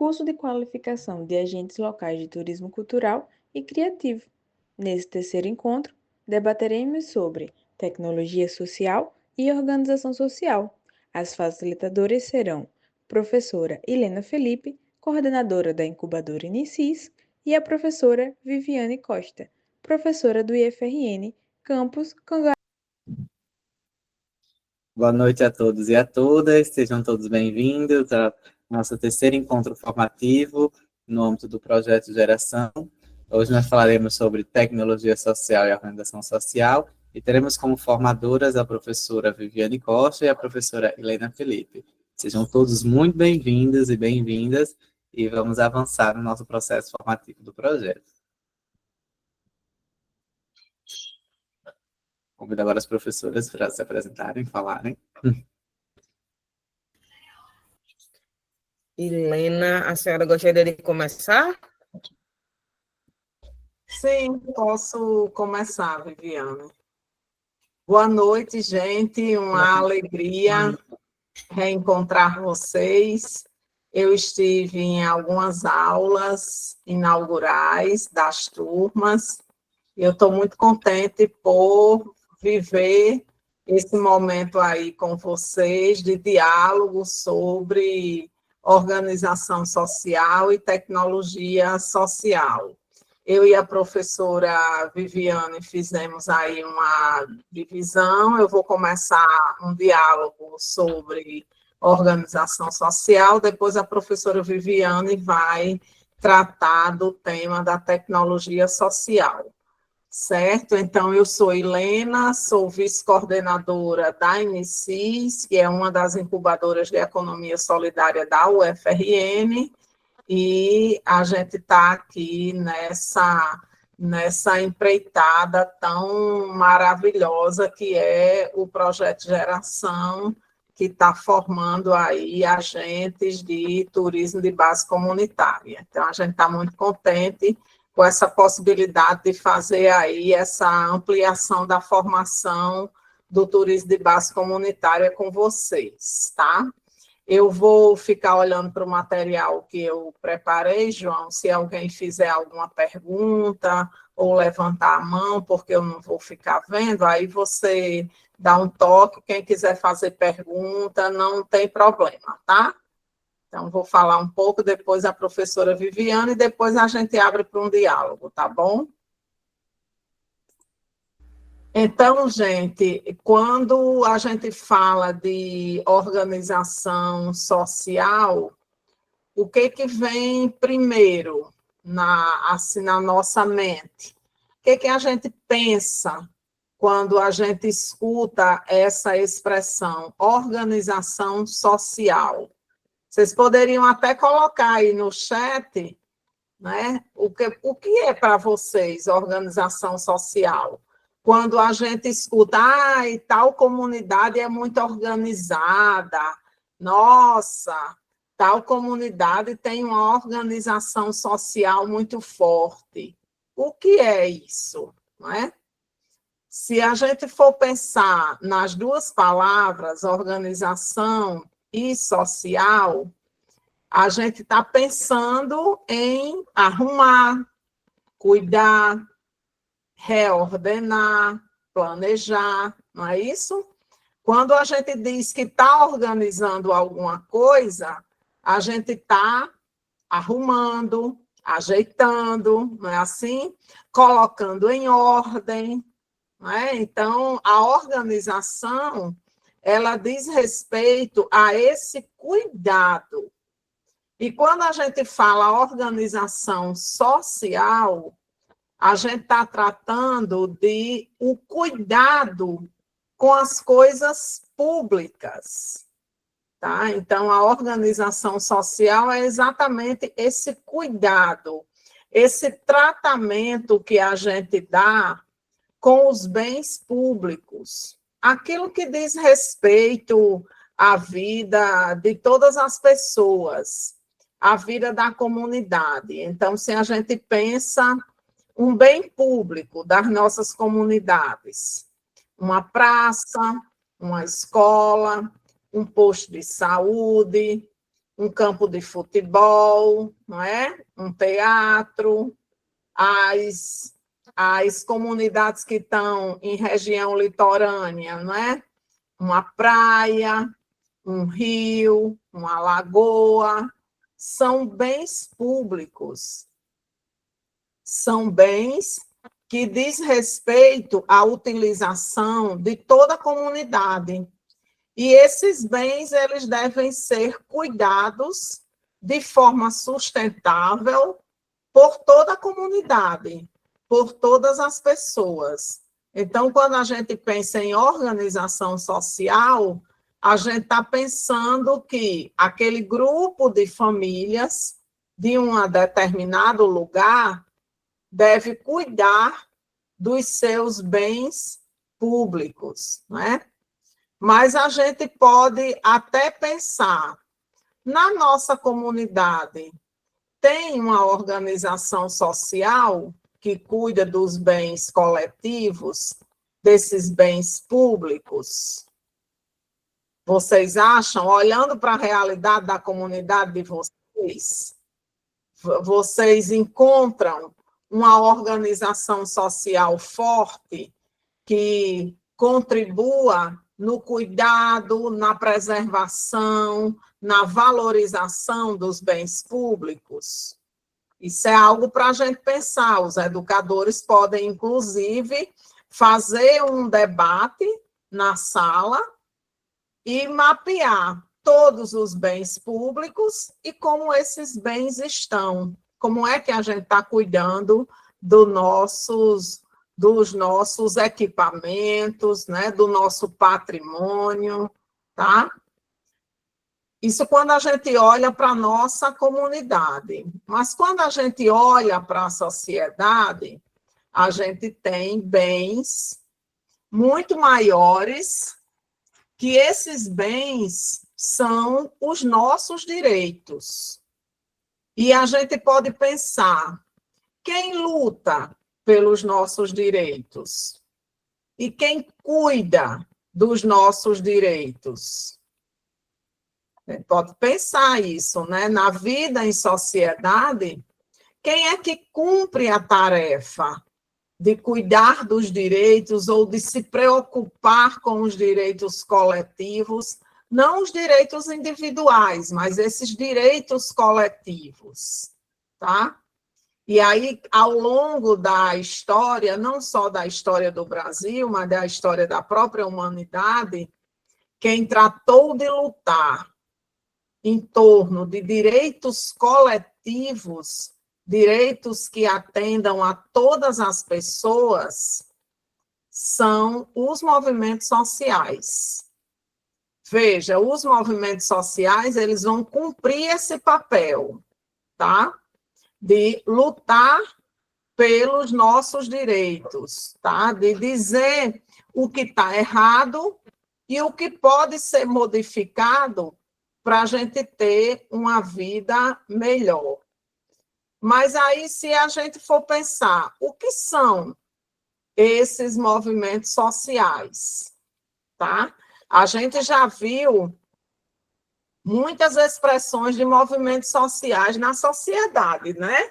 curso de qualificação de agentes locais de turismo cultural e criativo. Nesse terceiro encontro, debateremos sobre tecnologia social e organização social. As facilitadoras serão professora Helena Felipe, coordenadora da incubadora Inicis, e a professora Viviane Costa, professora do IFRN, campus Canguçu. Boa noite a todos e a todas, sejam todos bem-vindos ao nosso terceiro encontro formativo no âmbito do projeto Geração. Hoje nós falaremos sobre tecnologia social e organização social e teremos como formadoras a professora Viviane Costa e a professora Helena Felipe. Sejam todos muito bem-vindos e bem-vindas e vamos avançar no nosso processo formativo do projeto. Convido agora as professoras para se apresentarem, falarem. Helena, a senhora gostaria de começar? Sim, posso começar, Viviane. Boa noite, gente. Uma alegria reencontrar vocês. Eu estive em algumas aulas inaugurais das turmas. Eu estou muito contente por viver esse momento aí com vocês de diálogo sobre organização social e tecnologia social. Eu e a professora Viviane fizemos aí uma divisão. Eu vou começar um diálogo sobre organização social, depois a professora Viviane vai tratar do tema da tecnologia social. Certo? Então, eu sou Helena, sou vice-coordenadora da Inicis, que é uma das incubadoras de economia solidária da UFRN, e a gente está aqui nessa empreitada tão maravilhosa que é o Projeto Geração, que está formando aí agentes de turismo de base comunitária. Então, a gente está muito contente com essa possibilidade de fazer aí essa ampliação da formação do turismo de base comunitária com vocês, tá? Eu vou ficar olhando para o material que eu preparei, João, se alguém fizer alguma pergunta ou levantar a mão, porque eu não vou ficar vendo, aí você dá um toque, quem quiser fazer pergunta, não tem problema, tá? Então, vou falar um pouco, depois a professora Viviane, e depois a gente abre para um diálogo, tá bom? Então, gente, quando a gente fala de organização social, o que vem primeiro assim, na nossa mente? O que a gente pensa quando a gente escuta essa expressão, organização social? Vocês poderiam até colocar aí no chat, né, o que é para vocês organização social? Quando a gente escuta, e tal comunidade é muito organizada, nossa, tal comunidade tem uma organização social muito forte. O que é isso? Não é? Se a gente for pensar nas duas palavras, organização e social, a gente está pensando em arrumar, cuidar, reordenar, planejar, não é isso? Quando a gente diz que está organizando alguma coisa, a gente está arrumando, ajeitando, não é assim? Colocando em ordem, não é? Então, a organização, ela diz respeito a esse cuidado. E quando a gente fala organização social, a gente está tratando de o cuidado com as coisas públicas, tá? Então, a organização social é exatamente esse cuidado, esse tratamento que a gente dá com os bens públicos, aquilo que diz respeito à vida de todas as pessoas, à vida da comunidade. Então, se a gente pensa um bem público das nossas comunidades, uma praça, uma escola, um posto de saúde, um campo de futebol, não é? Um teatro, as comunidades que estão em região litorânea, não é? Uma praia, um rio, uma lagoa, são bens públicos, são bens que diz respeito à utilização de toda a comunidade. E esses bens, eles devem ser cuidados de forma sustentável por toda a comunidade, por todas as pessoas. Então, quando a gente pensa em organização social, a gente está pensando que aquele grupo de famílias de um determinado lugar deve cuidar dos seus bens públicos, não é? Mas a gente pode até pensar, na nossa comunidade, tem uma organização social que cuida dos bens coletivos, desses bens públicos? Vocês acham, olhando para a realidade da comunidade de vocês, vocês encontram uma organização social forte que contribua no cuidado, na preservação, na valorização dos bens públicos? Isso é algo para a gente pensar. Os educadores podem, inclusive, fazer um debate na sala e mapear todos os bens públicos e como esses bens estão. Como é que a gente está cuidando dos nossos equipamentos, né, do nosso patrimônio, tá? Isso quando a gente olha para a nossa comunidade. Mas quando a gente olha para a sociedade, a gente tem bens muito maiores, que esses bens são os nossos direitos. E a gente pode pensar, quem luta pelos nossos direitos? E quem cuida dos nossos direitos? Pode pensar isso, né? Na vida em sociedade, quem é que cumpre a tarefa de cuidar dos direitos ou de se preocupar com os direitos coletivos, não os direitos individuais, mas esses direitos coletivos, tá? E aí, ao longo da história, não só da história do Brasil, mas da história da própria humanidade, quem tratou de lutar em torno de direitos coletivos, direitos que atendam a todas as pessoas, são os movimentos sociais. Veja, os movimentos sociais, eles vão cumprir esse papel, tá? De lutar pelos nossos direitos, tá? De dizer o que está errado e o que pode ser modificado para a gente ter uma vida melhor. Mas aí, se a gente for pensar, o que são esses movimentos sociais, tá? A gente já viu muitas expressões de movimentos sociais na sociedade, né?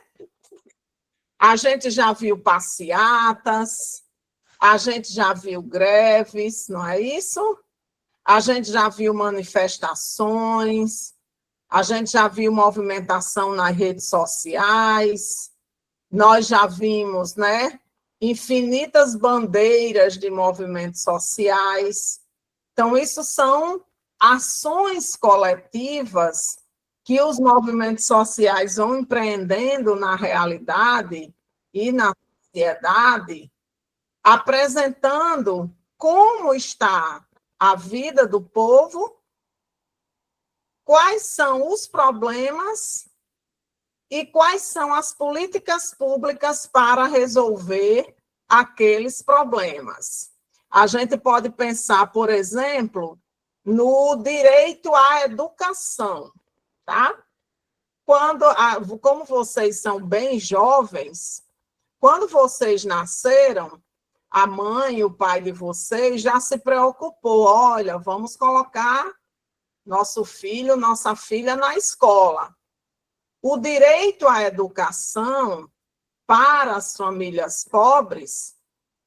A gente já viu passeatas, a gente já viu greves, não é isso? A gente já viu manifestações, a gente já viu movimentação nas redes sociais, nós já vimos, né, infinitas bandeiras de movimentos sociais. Então, isso são ações coletivas que os movimentos sociais vão empreendendo na realidade e na sociedade, apresentando como está a vida do povo, quais são os problemas e quais são as políticas públicas para resolver aqueles problemas. A gente pode pensar, por exemplo, no direito à educação, tá? Como vocês são bem jovens, quando vocês nasceram, a mãe e o pai de vocês já se preocupou, olha, vamos colocar nosso filho, nossa filha na escola. O direito à educação para as famílias pobres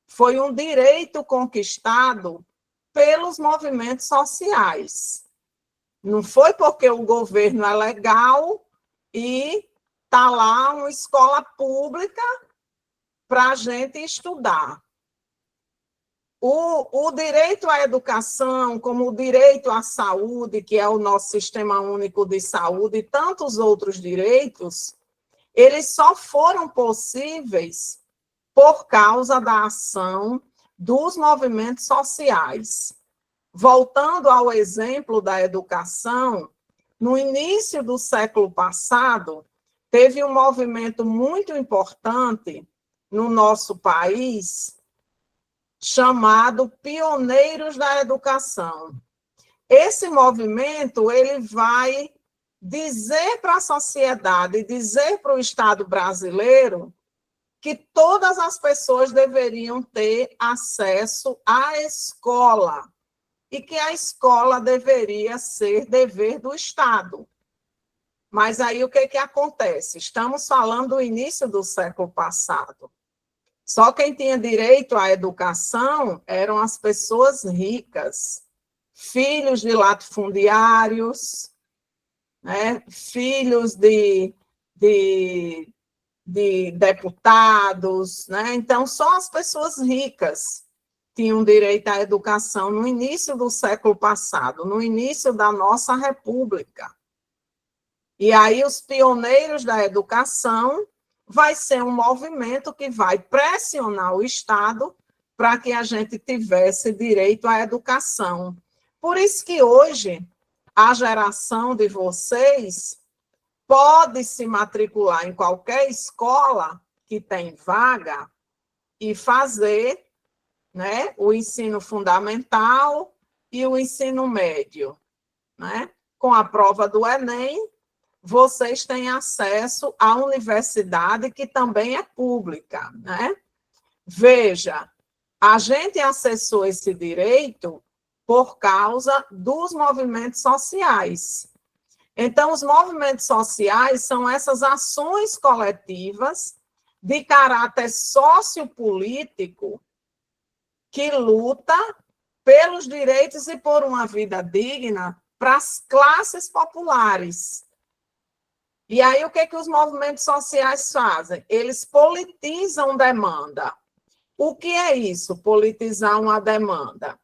foi um direito conquistado pelos movimentos sociais. Não foi porque o governo é legal e está lá uma escola pública para a gente estudar. O direito à educação, como o direito à saúde, que é o nosso Sistema Único de Saúde, e tantos outros direitos, eles só foram possíveis por causa da ação dos movimentos sociais. Voltando ao exemplo da educação, no início do século passado, teve um movimento muito importante no nosso país, chamado Pioneiros da Educação. Esse movimento ele vai dizer para a sociedade, dizer para o Estado brasileiro que todas as pessoas deveriam ter acesso à escola e que a escola deveria ser dever do Estado. Mas aí o que acontece? Estamos falando do início do século passado. Só quem tinha direito à educação eram as pessoas ricas, filhos de latifundiários, né? Filhos de deputados, né? Então, só as pessoas ricas tinham direito à educação no início do século passado, no início da nossa República. E aí, os pioneiros da educação vai ser um movimento que vai pressionar o Estado para que a gente tivesse direito à educação. Por isso que hoje, a geração de vocês pode se matricular em qualquer escola que tem vaga e fazer, né, o ensino fundamental e o ensino médio, né? Com a prova do Enem, vocês têm acesso à universidade, que também é pública, né? Veja, a gente acessou esse direito por causa dos movimentos sociais. Então, os movimentos sociais são essas ações coletivas de caráter sociopolítico que luta pelos direitos e por uma vida digna para as classes populares. E aí, o que os movimentos sociais fazem? Eles politizam demanda. O que é isso, politizar uma demanda?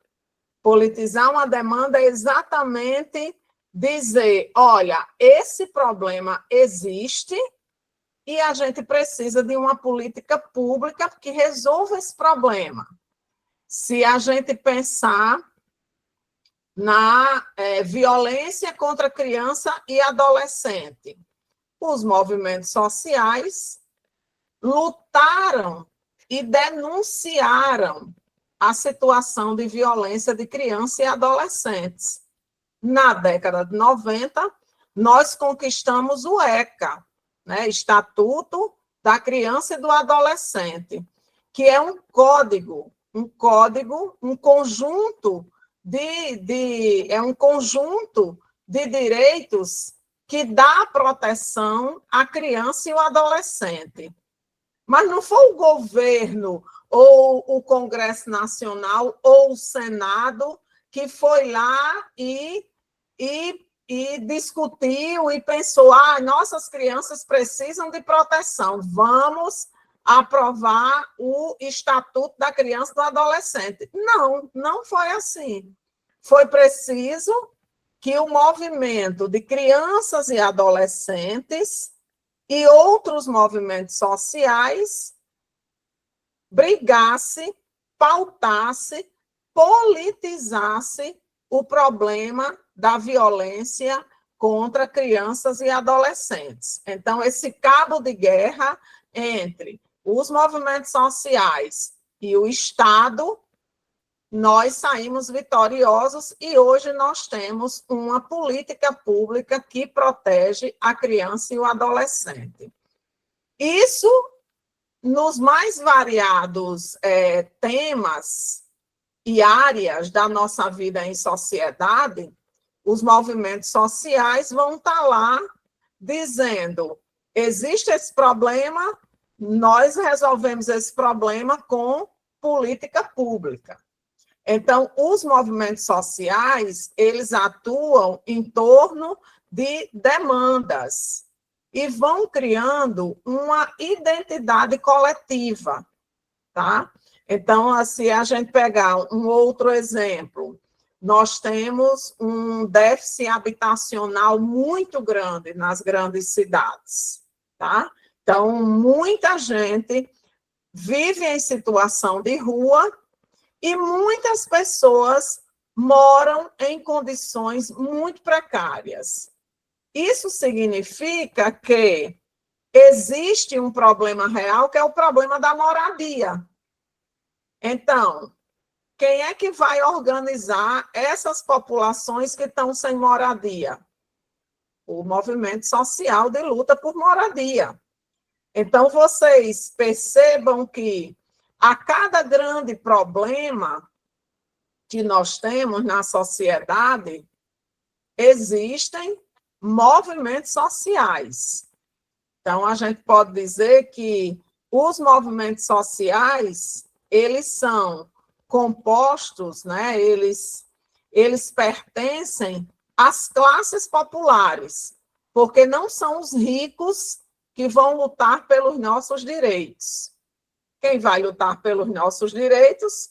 Politizar uma demanda é exatamente dizer, olha, esse problema existe e a gente precisa de uma política pública que resolva esse problema. Se a gente pensar na violência contra criança e adolescente, os movimentos sociais lutaram e denunciaram a situação de violência de crianças e adolescentes. Na década de 90, nós conquistamos o ECA, né, Estatuto da Criança e do Adolescente, que é um conjunto de direitos que dá proteção à criança e ao adolescente. Mas não foi o governo ou o Congresso Nacional ou o Senado que foi lá e discutiu e pensou, nossas crianças precisam de proteção, vamos aprovar o Estatuto da Criança e do Adolescente. Não, não foi assim. Foi preciso que o movimento de crianças e adolescentes e outros movimentos sociais brigasse, pautasse, politizasse o problema da violência contra crianças e adolescentes. Então, esse cabo de guerra entre os movimentos sociais e o Estado, nós saímos vitoriosos e hoje nós temos uma política pública que protege a criança e o adolescente. Isso, nos mais variados temas e áreas da nossa vida em sociedade, os movimentos sociais vão estar lá dizendo: existe esse problema, nós resolvemos esse problema com política pública. Então, os movimentos sociais, eles atuam em torno de demandas e vão criando uma identidade coletiva, tá? Então, se a gente pegar um outro exemplo, nós temos um déficit habitacional muito grande nas grandes cidades, tá? Então, muita gente vive em situação de rua e muitas pessoas moram em condições muito precárias. Isso significa que existe um problema real, que é o problema da moradia. Então, quem é que vai organizar essas populações que estão sem moradia? O movimento social de luta por moradia. Então, vocês percebam que a cada grande problema que nós temos na sociedade, existem movimentos sociais. Então, a gente pode dizer que os movimentos sociais, eles são compostos, né? Eles pertencem às classes populares, porque não são os ricos que vão lutar pelos nossos direitos. Quem vai lutar pelos nossos direitos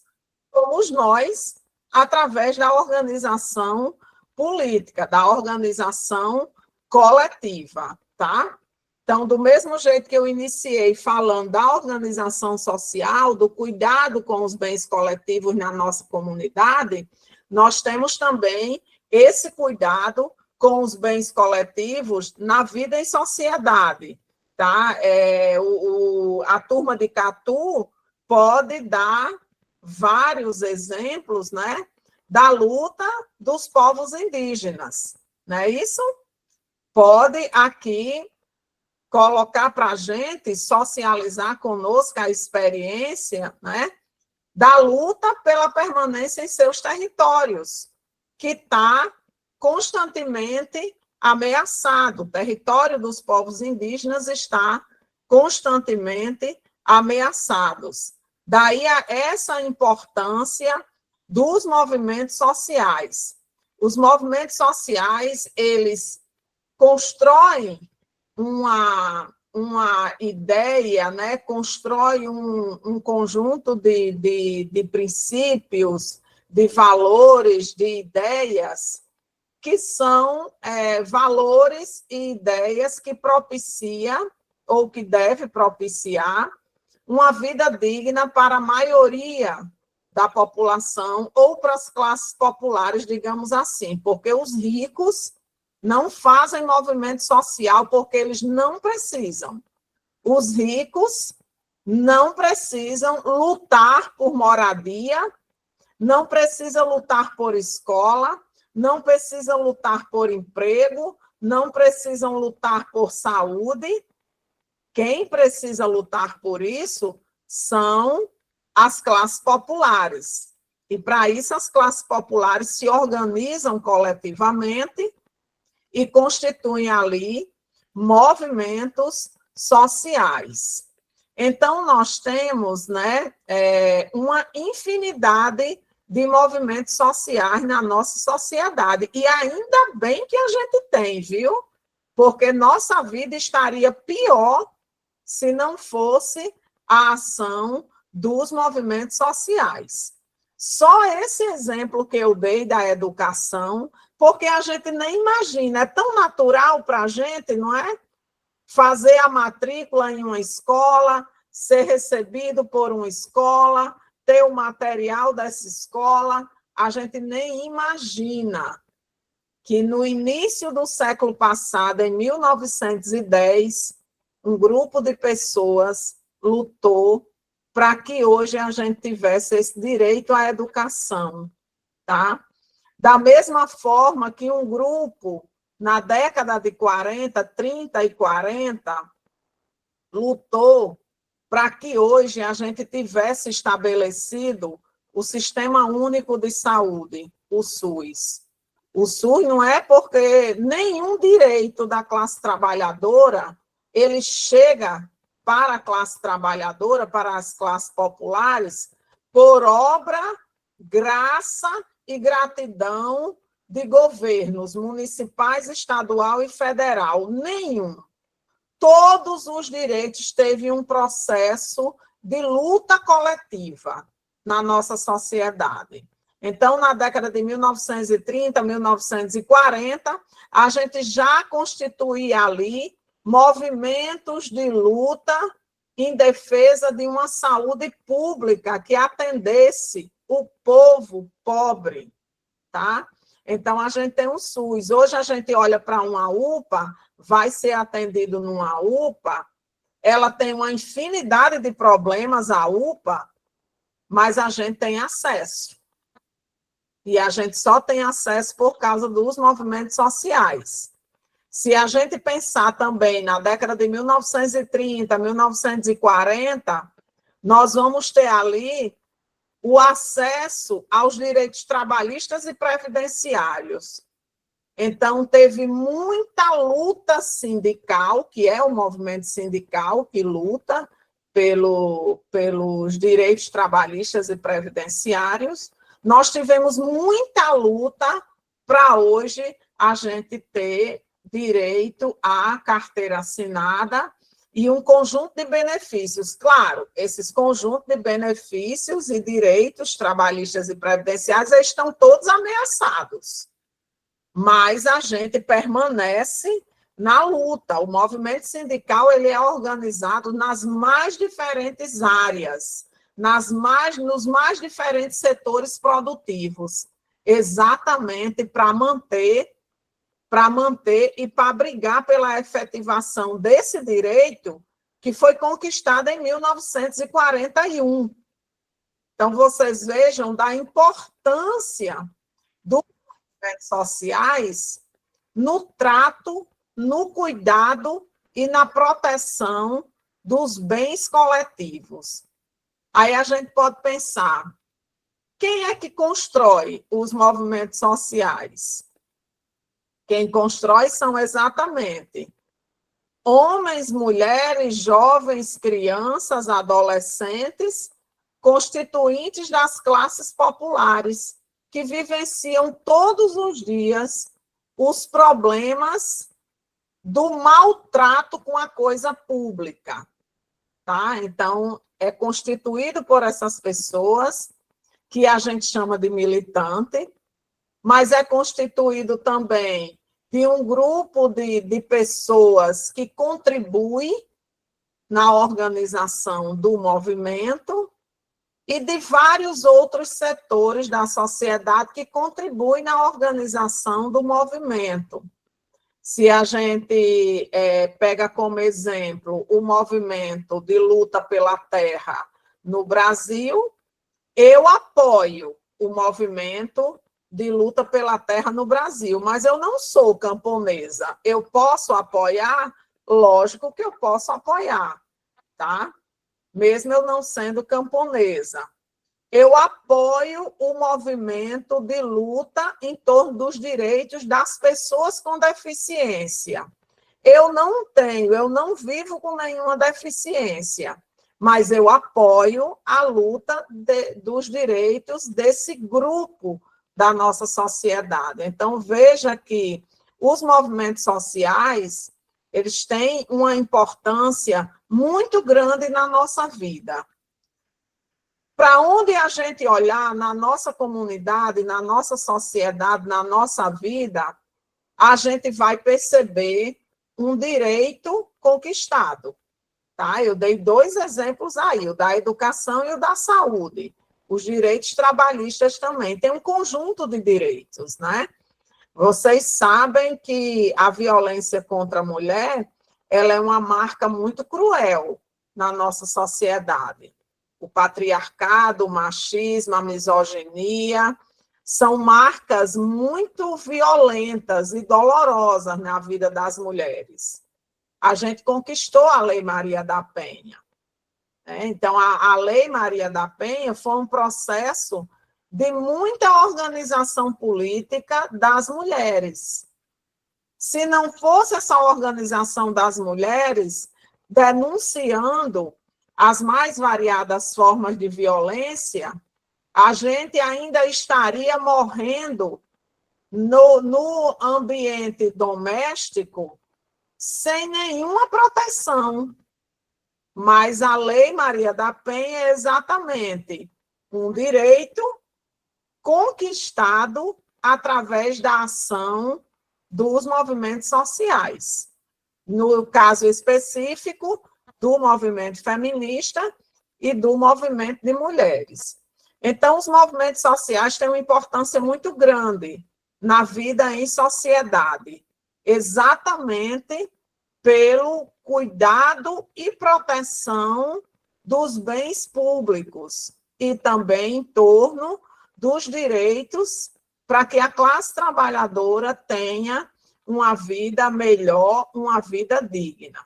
somos nós, através da organização política, da organização coletiva, tá? Então, do mesmo jeito que eu iniciei falando da organização social, do cuidado com os bens coletivos na nossa comunidade, nós temos também esse cuidado com os bens coletivos na vida em sociedade, tá? A turma de Catu pode dar vários exemplos, né, da luta dos povos indígenas, não é isso? Pode aqui colocar para a gente, socializar conosco a experiência, né, da luta pela permanência em seus territórios, que está constantemente ameaçado. O território dos povos indígenas está constantemente ameaçados. Daí essa importância dos movimentos sociais. Os movimentos sociais, eles constroem uma ideia, né? Constrói um conjunto de princípios, de valores, de ideias, que são valores e ideias que propicia, ou que deve propiciar, uma vida digna para a maioria da população, ou para as classes populares, digamos assim, porque os ricos não fazem movimento social porque eles não precisam. Os ricos não precisam lutar por moradia, não precisam lutar por escola, não precisam lutar por emprego, não precisam lutar por saúde. Quem precisa lutar por isso são as classes populares. E, para isso, as classes populares se organizam coletivamente e constituem ali movimentos sociais. Então, nós temos, né, uma infinidade de movimentos sociais na nossa sociedade. E ainda bem que a gente tem, viu? Porque nossa vida estaria pior se não fosse a ação dos movimentos sociais. Só esse exemplo que eu dei da educação, porque a gente nem imagina, é tão natural para a gente, não é? Fazer a matrícula em uma escola, ser recebido por uma escola, ter o material dessa escola, a gente nem imagina que no início do século passado, em 1910, um grupo de pessoas lutou para que hoje a gente tivesse esse direito à educação, tá? Da mesma forma que um grupo, na década de 40, 30 e 40, lutou para que hoje a gente tivesse estabelecido o Sistema Único de Saúde, o SUS. O SUS não é porque nenhum direito da classe trabalhadora ele chega para a classe trabalhadora, para as classes populares, por obra, graça e gratidão de governos municipais, estadual e federal. Nenhum. Todos os direitos teve um processo de luta coletiva na nossa sociedade. Então, na década de 1930, 1940, a gente já constituía ali movimentos de luta em defesa de uma saúde pública que atendesse o povo pobre, tá? Então, a gente tem um SUS. Hoje, a gente olha para uma UPA, vai ser atendido numa UPA, ela tem uma infinidade de problemas, a UPA, mas a gente tem acesso. E a gente só tem acesso por causa dos movimentos sociais. Se a gente pensar também na década de 1930, 1940, nós vamos ter ali o acesso aos direitos trabalhistas e previdenciários. Então, teve muita luta sindical, que é o movimento sindical que luta pelos direitos trabalhistas e previdenciários. Nós tivemos muita luta para hoje a gente ter direito à carteira assinada e um conjunto de benefícios. Claro, esses conjuntos de benefícios e direitos trabalhistas e previdenciários estão todos ameaçados, mas a gente permanece na luta. O movimento sindical ele é organizado nas mais diferentes áreas, nos mais diferentes setores produtivos, exatamente para manter e para brigar pela efetivação desse direito que foi conquistado em 1941. Então, vocês vejam da importância dos movimentos sociais no trato, no cuidado e na proteção dos bens coletivos. Aí a gente pode pensar, quem é que constrói os movimentos sociais? Quem constrói são exatamente homens, mulheres, jovens, crianças, adolescentes, constituintes das classes populares, que vivenciam todos os dias os problemas do maltrato com a coisa pública. Tá? Então, é constituído por essas pessoas, que a gente chama de militante, mas é constituído também de um grupo de pessoas que contribuem na organização do movimento e de vários outros setores da sociedade que contribuem na organização do movimento. Se a gente pega como exemplo o movimento de luta pela terra no Brasil, eu apoio o movimento de luta pela terra no Brasil, mas eu não sou camponesa. Eu posso apoiar? Lógico que eu posso apoiar, tá? Mesmo eu não sendo camponesa. Eu apoio o movimento de luta em torno dos direitos das pessoas com deficiência. Eu não vivo com nenhuma deficiência, mas eu apoio a luta dos direitos desse grupo da nossa sociedade. Então, veja que os movimentos sociais, eles têm uma importância muito grande na nossa vida. Para onde a gente olhar na nossa comunidade, na nossa sociedade, na nossa vida, a gente vai perceber um direito conquistado. Tá? Eu dei 2 exemplos aí, o da educação e o da saúde. Os direitos trabalhistas também. Tem um conjunto de direitos, né? Vocês sabem que a violência contra a mulher, ela é uma marca muito cruel na nossa sociedade. O patriarcado, o machismo, a misoginia, são marcas muito violentas e dolorosas na vida das mulheres. A gente conquistou a Lei Maria da Penha. Então, a Lei Maria da Penha foi um processo de muita organização política das mulheres. Se não fosse essa organização das mulheres denunciando as mais variadas formas de violência, a gente ainda estaria morrendo no ambiente doméstico sem nenhuma proteção. Mas a Lei Maria da Penha é exatamente um direito conquistado através da ação dos movimentos sociais. No caso específico, do movimento feminista e do movimento de mulheres. Então, os movimentos sociais têm uma importância muito grande na vida em sociedade, exatamente pelo cuidado e proteção dos bens públicos e também em torno dos direitos para que a classe trabalhadora tenha uma vida melhor, uma vida digna.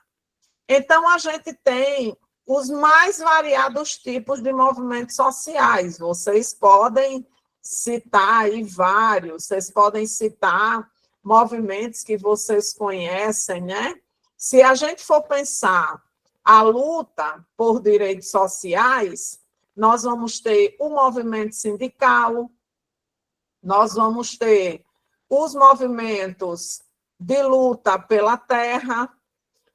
Então, a gente tem os mais variados tipos de movimentos sociais. Vocês podem citar aí vários, vocês podem citar movimentos que vocês conhecem, né? Se a gente for pensar a luta por direitos sociais, nós vamos ter o movimento sindical, nós vamos ter os movimentos de luta pela terra,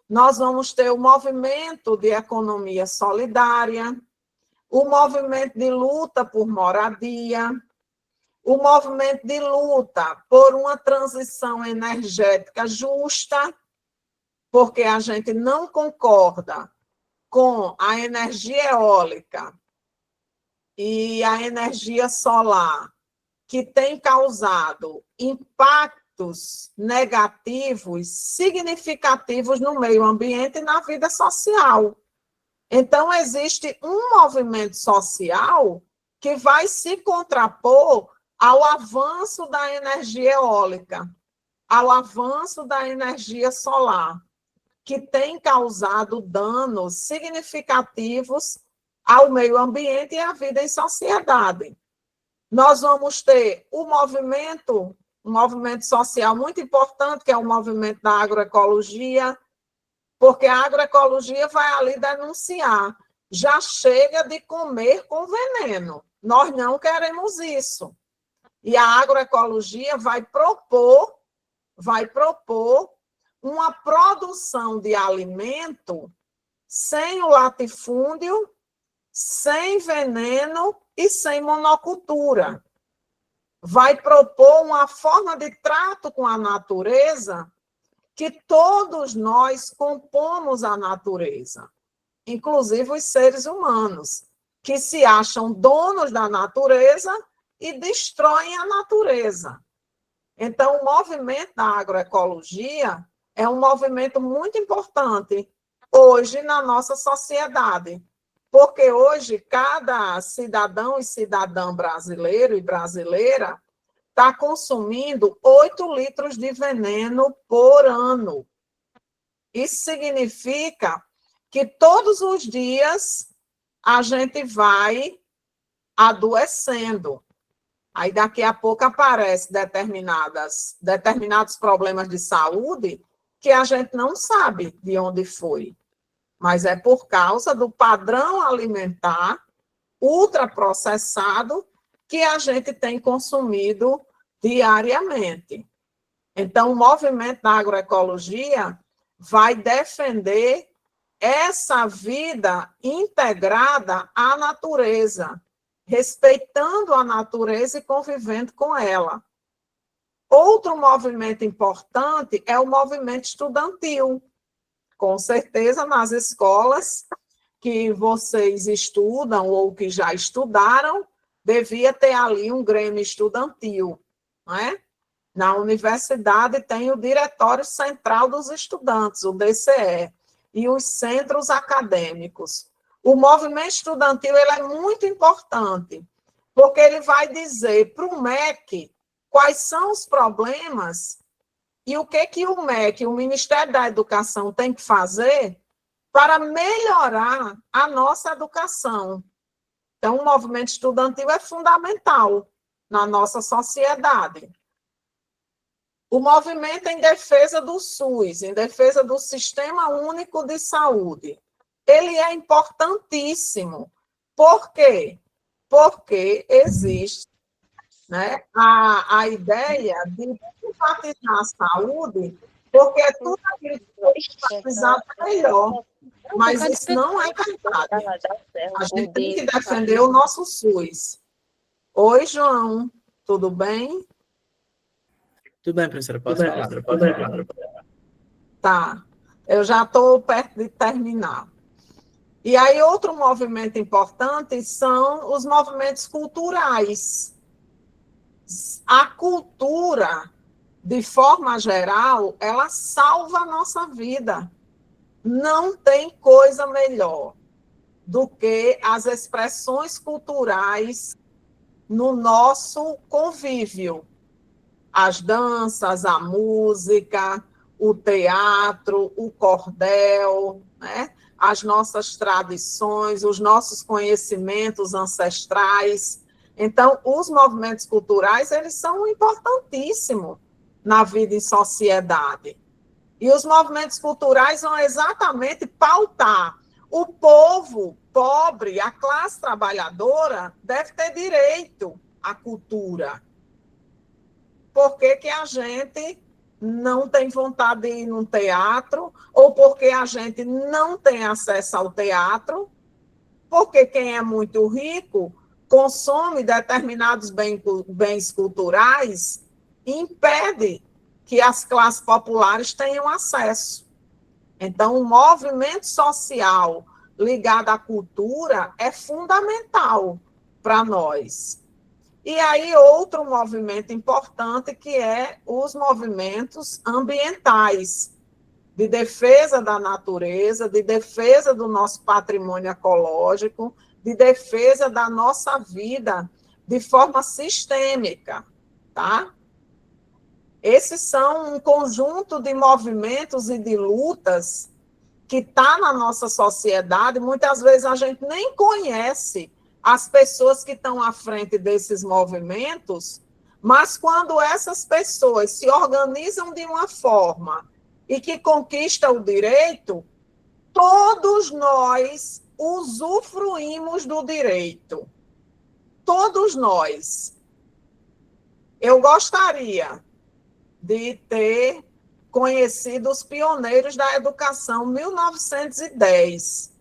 nós vamos ter o movimento de economia solidária, o movimento de luta por moradia, o movimento de luta por uma transição energética justa, porque a gente não concorda com a energia eólica e a energia solar, que tem causado impactos negativos significativos no meio ambiente e na vida social. Então, existe um movimento social que vai se contrapor ao avanço da energia eólica, ao avanço da energia solar, que tem causado danos significativos ao meio ambiente e à vida em sociedade. Nós vamos ter um movimento social muito importante, que é o movimento da agroecologia, porque a agroecologia vai ali denunciar. Já chega de comer com veneno. Nós não queremos isso. E a agroecologia vai propor uma produção de alimento sem o latifúndio, sem veneno e sem monocultura. Vai propor uma forma de trato com a natureza que todos nós compomos a natureza, inclusive os seres humanos, que se acham donos da natureza e destroem a natureza. Então, o movimento da agroecologia é um movimento muito importante hoje na nossa sociedade, porque hoje cada cidadão e cidadã brasileiro e brasileira está consumindo 8 litros de veneno por ano. Isso significa que todos os dias a gente vai adoecendo. Aí daqui a pouco aparecem determinados problemas de saúde que a gente não sabe de onde foi. Mas é por causa do padrão alimentar ultraprocessado que a gente tem consumido diariamente. Então, o movimento da agroecologia vai defender essa vida integrada à natureza, respeitando a natureza e convivendo com ela. Outro movimento importante é o movimento estudantil. Com certeza, nas escolas que vocês estudam ou que já estudaram, devia ter ali um grêmio estudantil, não é? Na universidade tem o Diretório Central dos Estudantes, o DCE, e os centros acadêmicos. O movimento estudantil ele é muito importante, porque ele vai dizer para o MEC quais são os problemas e o que o MEC, o Ministério da Educação, tem que fazer para melhorar a nossa educação. Então, o movimento estudantil é fundamental na nossa sociedade. O movimento em defesa do SUS, em defesa do Sistema Único de Saúde, ele é importantíssimo. Por quê? Porque existe, né, a ideia de privatizar a saúde, porque é tudo aquilo que foi privatizado é melhor. Mas isso não é verdade. A gente tem que defender o nosso SUS. Oi, João, tudo bem? Tudo bem, professora, posso falar? Tá, eu já estou perto de terminar. E aí, outro movimento importante são os movimentos culturais. A cultura, de forma geral, ela salva a nossa vida. Não tem coisa melhor do que as expressões culturais no nosso convívio. As danças, a música, o teatro, o cordel, né? As nossas tradições, os nossos conhecimentos ancestrais. Então, os movimentos culturais, eles são importantíssimos na vida em sociedade. E os movimentos culturais vão exatamente pautar. O povo pobre, a classe trabalhadora, deve ter direito à cultura. Por que que a gente não tem vontade de ir num teatro? Ou porque a gente não tem acesso ao teatro? Porque quem é muito rico consome determinados bens culturais e impede que as classes populares tenham acesso. Então, o movimento social ligado à cultura é fundamental para nós. E aí, outro movimento importante que é os movimentos ambientais, de defesa da natureza, de defesa do nosso patrimônio ecológico, de defesa da nossa vida de forma sistêmica, tá? Esses são um conjunto de movimentos e de lutas que está na nossa sociedade. Muitas vezes a gente nem conhece as pessoas que estão à frente desses movimentos, mas quando essas pessoas se organizam de uma forma e que conquistam o direito, todos nós usufruímos do direito. Todos nós. Eu gostaria de ter conhecido os pioneiros da educação em 1910.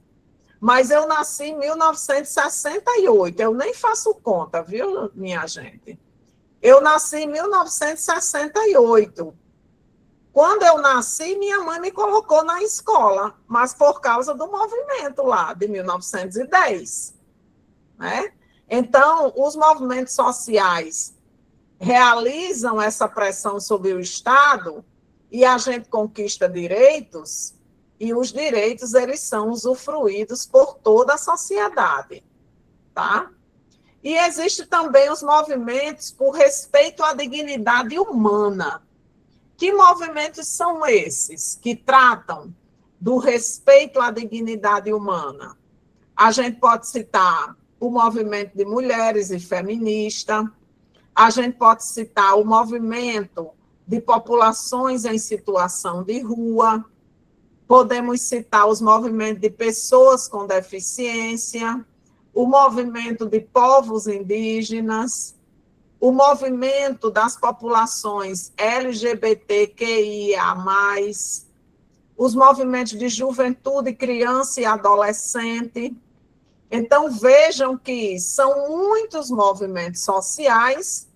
Mas eu nasci em 1968. Eu nem faço conta, viu, minha gente? Eu nasci em 1968. Quando eu nasci, minha mãe me colocou na escola, mas por causa do movimento lá, de 1910. Né? Então, os movimentos sociais realizam essa pressão sobre o Estado e a gente conquista direitos, e os direitos, eles são usufruídos por toda a sociedade, tá? E existe também os movimentos por respeito à dignidade humana. Que movimentos são esses que tratam do respeito à dignidade humana? A gente pode citar o movimento de mulheres e feminista, a gente pode citar o movimento de populações em situação de rua, podemos citar os movimentos de pessoas com deficiência, o movimento de povos indígenas, o movimento das populações LGBTQIA+, os movimentos de juventude, criança e adolescente. Então, vejam que são muitos movimentos sociais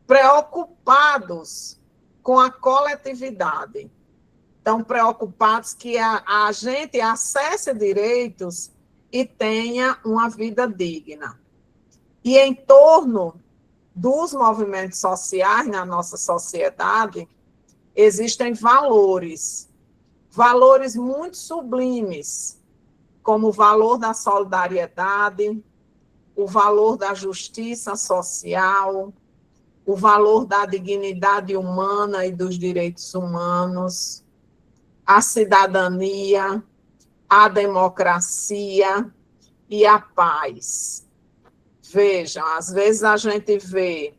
preocupados com a coletividade. Estão preocupados que a gente acesse direitos e tenha uma vida digna. E em torno dos movimentos sociais na nossa sociedade, existem valores muito sublimes, como o valor da solidariedade, o valor da justiça social, o valor da dignidade humana e dos direitos humanos, a cidadania, a democracia e a paz. Vejam, às vezes a gente vê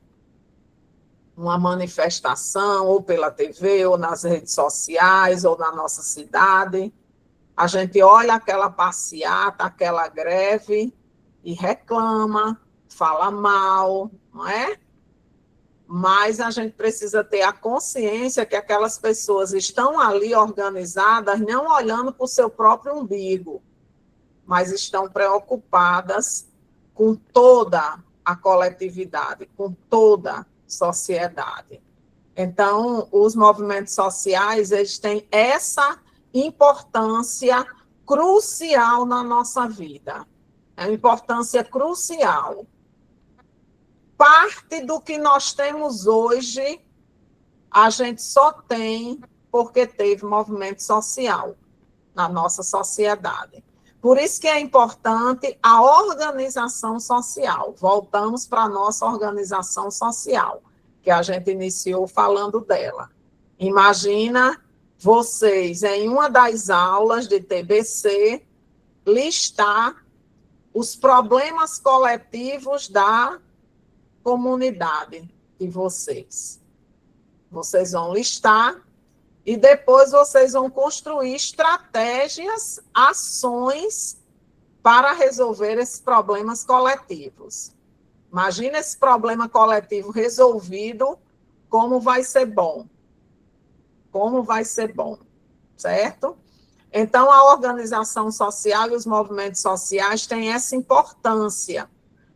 uma manifestação, ou pela TV, ou nas redes sociais, ou na nossa cidade. A gente olha aquela passeata, aquela greve e reclama, fala mal, não é? Mas a gente precisa ter a consciência que aquelas pessoas estão ali organizadas, não olhando para o seu próprio umbigo, mas estão preocupadas com toda a coletividade, com toda a sociedade. Então, os movimentos sociais, eles têm essa importância crucial na nossa vida. É uma importância crucial. Parte do que nós temos hoje, a gente só tem porque teve movimento social na nossa sociedade. Por isso que é importante a organização social. Voltamos para a nossa organização social, que a gente iniciou falando dela. Imagina vocês, em uma das aulas de TBC, listar os problemas coletivos da comunidade de vocês. Vocês vão listar e depois vocês vão construir estratégias, ações para resolver esses problemas coletivos. Imagina esse problema coletivo resolvido, como vai ser bom. Como vai ser bom, certo? Então, a organização social e os movimentos sociais têm essa importância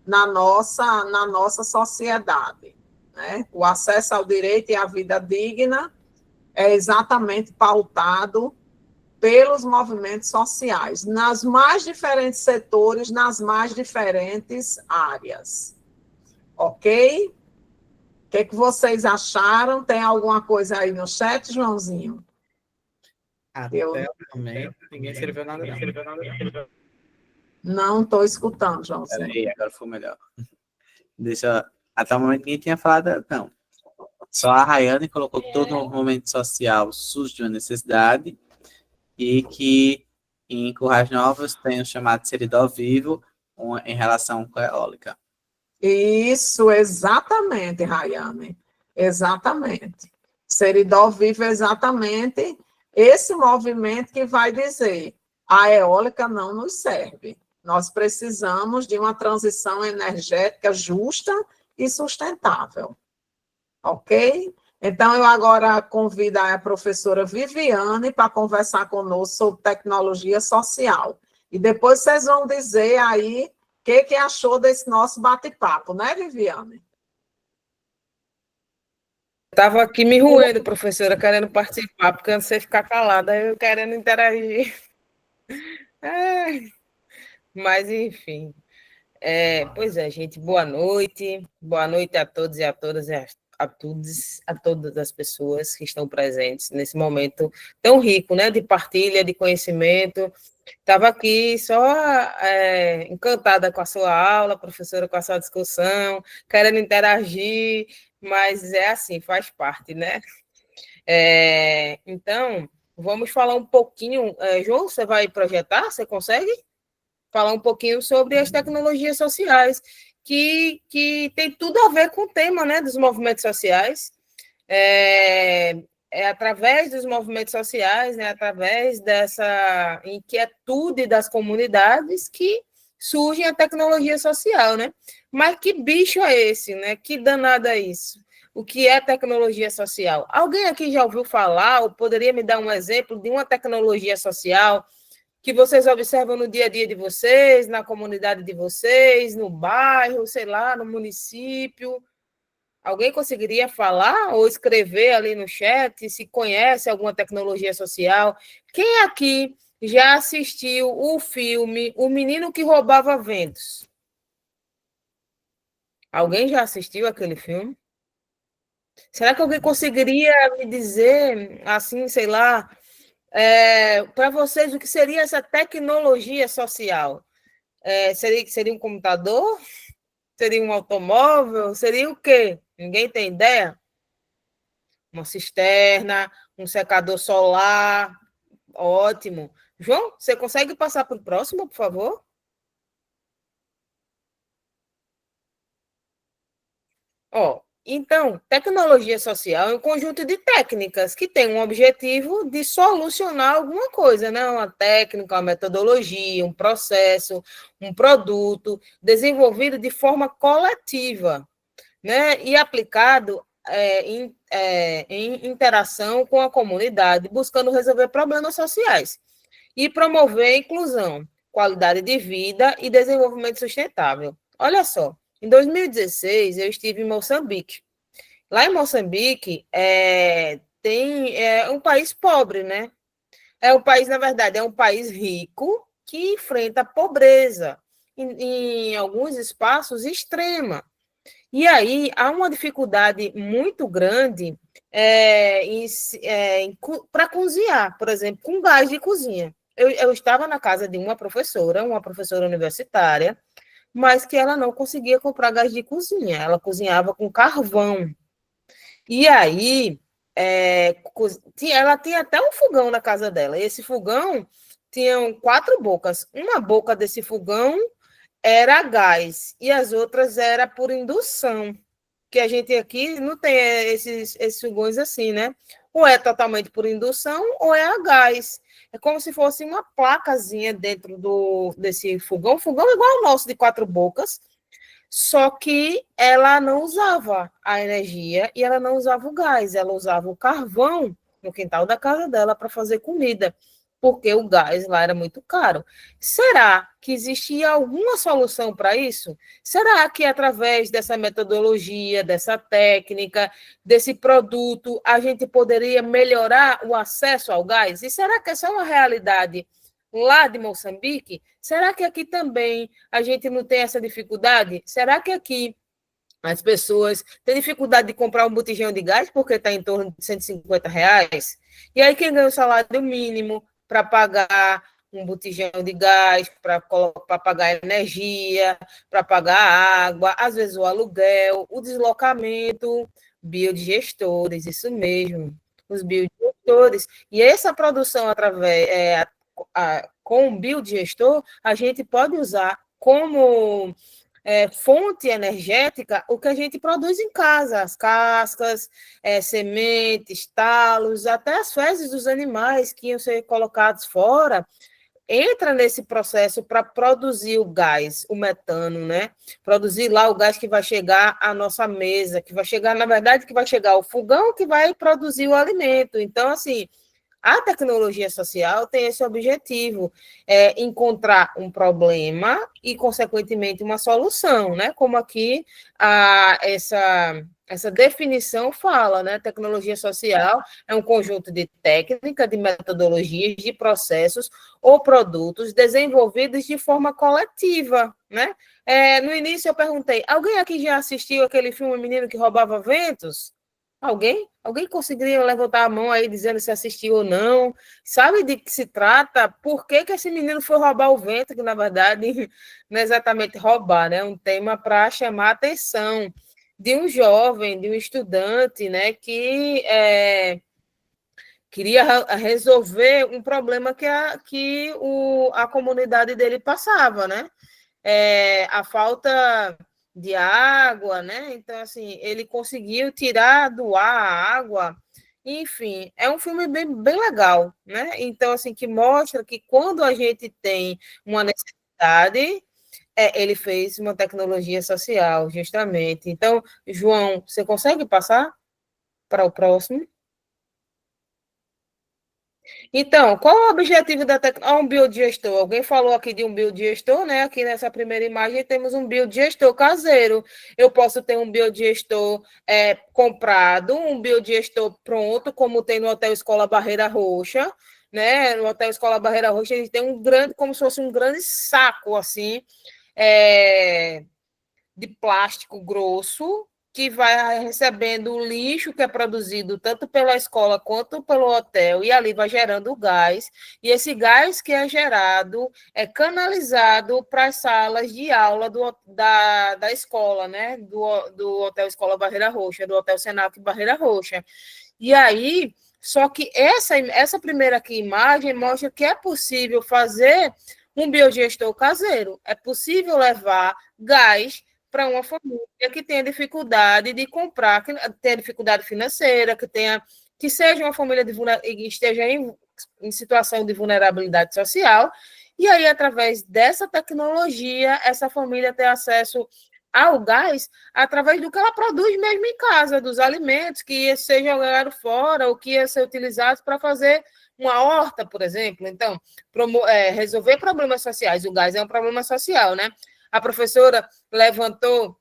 na nossa sociedade, né? O acesso ao direito e à vida digna é exatamente pautado pelos movimentos sociais, nas mais diferentes setores, nas mais diferentes áreas. Ok? O que vocês acharam? Tem alguma coisa aí no chat, Joãozinho? Até o momento, ninguém escreveu nada. Não estou escutando, Joãozinho. Peraí, agora foi melhor. Até o momento ninguém tinha falado, não. Só a Rayane colocou que todo movimento social surge de uma necessidade e que em Currais Novos tem o chamado Seridó Vivo em relação com a eólica. Isso, exatamente, Rayane. Exatamente. Seridó Vivo é exatamente esse movimento que vai dizer a eólica não nos serve. Nós precisamos de uma transição energética justa e sustentável. Ok? Então, eu agora convido a professora Viviane para conversar conosco sobre tecnologia social. E depois vocês vão dizer aí o que achou desse nosso bate-papo, né, Viviane? Estava aqui me roendo, professora, querendo participar, porque eu não sei ficar calada, eu querendo interagir. Mas, enfim. Pois é, gente, boa noite a todos e a todas, a todas as pessoas que estão presentes nesse momento tão rico, né, de partilha, de conhecimento. Estava aqui só encantada com a sua aula, professora, com a sua discussão, querendo interagir, mas é assim, faz parte, né? Então, vamos falar um pouquinho. João, você vai projetar? Você consegue? Falar um pouquinho sobre as tecnologias sociais, que tem tudo a ver com o tema, né, dos movimentos sociais. É através dos movimentos sociais, né, através dessa inquietude das comunidades que surge a tecnologia social, né? Mas que bicho é esse, né? Que danado é isso? O que é tecnologia social? Alguém aqui já ouviu falar, ou poderia me dar um exemplo de uma tecnologia social que vocês observam no dia a dia de vocês, na comunidade de vocês, no bairro, sei lá, no município? Alguém conseguiria falar ou escrever ali no chat se conhece alguma tecnologia social? Quem aqui já assistiu o filme O Menino que Roubava Ventos? Alguém já assistiu aquele filme? Será que alguém conseguiria me dizer, assim, sei lá, para vocês, o que seria essa tecnologia social? Seria um computador? Seria um automóvel? Seria o quê? Ninguém tem ideia? Uma cisterna, um secador solar, ótimo. João, você consegue passar para o próximo, por favor? Ó, então, tecnologia social é um conjunto de técnicas que tem um objetivo de solucionar alguma coisa, né? Uma técnica, uma metodologia, um processo, um produto, desenvolvido de forma coletiva, né? E aplicado em interação com a comunidade, buscando resolver problemas sociais e promover a inclusão, qualidade de vida e desenvolvimento sustentável. Olha só, em 2016 eu estive em Moçambique. Lá em Moçambique é um país pobre, né? É um país, na verdade, é um país rico que enfrenta a pobreza em alguns espaços extrema. E aí há uma dificuldade muito grande para cozinhar, por exemplo, com gás de cozinha. Eu estava na casa de uma professora universitária, mas que ela não conseguia comprar gás de cozinha, ela cozinhava com carvão. E aí, ela tinha até um fogão na casa dela, e esse fogão tinha 4 bocas. Uma boca desse fogão era a gás, e as outras era por indução, que a gente aqui não tem esses fogões assim, né? Ou é totalmente por indução, ou é a gás. É como se fosse uma placazinha dentro desse fogão. O fogão é igual ao nosso, de 4 bocas, só que ela não usava a energia e ela não usava o gás, ela usava o carvão no quintal da casa dela para fazer comida, porque o gás lá era muito caro. Será que existia alguma solução para isso? Será que através dessa metodologia, dessa técnica, desse produto, a gente poderia melhorar o acesso ao gás? E será que essa é uma realidade lá de Moçambique? Será que aqui também a gente não tem essa dificuldade? Será que aqui as pessoas têm dificuldade de comprar um botijão de gás porque está em torno de R$ 150? E aí quem ganha o salário mínimo para pagar um botijão de gás, para pagar energia, para pagar água, às vezes o aluguel, o deslocamento, biodigestores, isso mesmo, os biodigestores. E essa produção com o biodigestor, a gente pode usar como fonte energética o que a gente produz em casa, as cascas, sementes, talos, até as fezes dos animais que iam ser colocados fora, entra nesse processo para produzir o gás, o metano, né? Produzir lá o gás que vai chegar à nossa mesa, que vai chegar, na verdade, que vai chegar ao fogão que vai produzir o alimento. Então, assim, a tecnologia social tem esse objetivo, encontrar um problema e, consequentemente, uma solução, né? Como aqui essa definição fala, né? Tecnologia social é um conjunto de técnicas, de metodologias, de processos ou produtos desenvolvidos de forma coletiva, né? No início eu perguntei, alguém aqui já assistiu aquele filme Menino que Roubava Ventos? Alguém? Alguém conseguiria levantar a mão aí dizendo se assistiu ou não? Sabe de que se trata? Por que esse menino foi roubar o vento? Que, na verdade, não é exatamente roubar, né? É um tema para chamar a atenção de um jovem, de um estudante, né? Que queria resolver um problema que a comunidade dele passava, né? A falta de água, né? Então, assim, ele conseguiu tirar do ar a água. Enfim, é um filme bem legal, né? Então, assim, que mostra que quando a gente tem uma necessidade, ele fez uma tecnologia social, justamente. Então, João, você consegue passar para o próximo? Então, qual é o objetivo da tecnologia? Um biodigestor. Alguém falou aqui de um biodigestor, né? Aqui nessa primeira imagem temos um biodigestor caseiro. Eu posso ter um biodigestor comprado, um biodigestor pronto, como tem no Hotel Escola Barreira Roxa, né? No Hotel Escola Barreira Roxa, a gente tem um grande, como se fosse um grande saco, assim, de plástico grosso, que vai recebendo o lixo que é produzido tanto pela escola quanto pelo hotel, e ali vai gerando o gás, e esse gás que é gerado é canalizado para as salas de aula da escola, né? Do Hotel Escola Barreira Roxa, do Hotel Senac Barreira Roxa. E aí, só que essa primeira aqui imagem mostra que é possível fazer um biodigestor caseiro, é possível levar gás para uma família que tenha dificuldade de comprar, que tenha dificuldade financeira, que seja uma família que esteja em situação de vulnerabilidade social, e aí, através dessa tecnologia, essa família ter acesso ao gás através do que ela produz mesmo em casa, dos alimentos que ia ser jogado fora ou que ia ser utilizado para fazer uma horta, por exemplo. Então, resolver problemas sociais. O gás é um problema social, né? A professora levantou,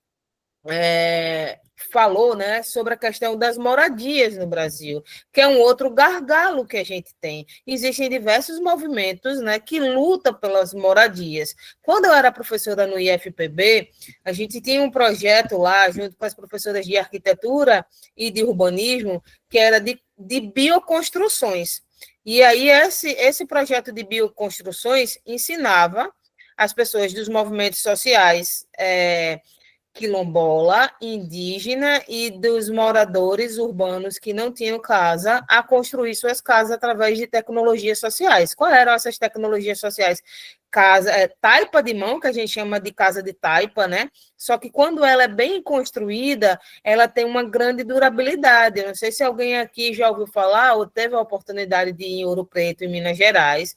falou, né, sobre a questão das moradias no Brasil, que é um outro gargalo que a gente tem. Existem diversos movimentos, né, que lutam pelas moradias. Quando eu era professora no IFPB, a gente tinha um projeto lá, junto com as professoras de arquitetura e de urbanismo, que era de bioconstruções. E aí esse projeto de bioconstruções ensinava as pessoas dos movimentos sociais quilombola, indígena e dos moradores urbanos que não tinham casa a construir suas casas através de tecnologias sociais. Quais eram essas tecnologias sociais? Taipa de mão, que a gente chama de casa de taipa, né? Só que quando ela é bem construída, ela tem uma grande durabilidade. Eu não sei se alguém aqui já ouviu falar ou teve a oportunidade de ir em Ouro Preto, em Minas Gerais.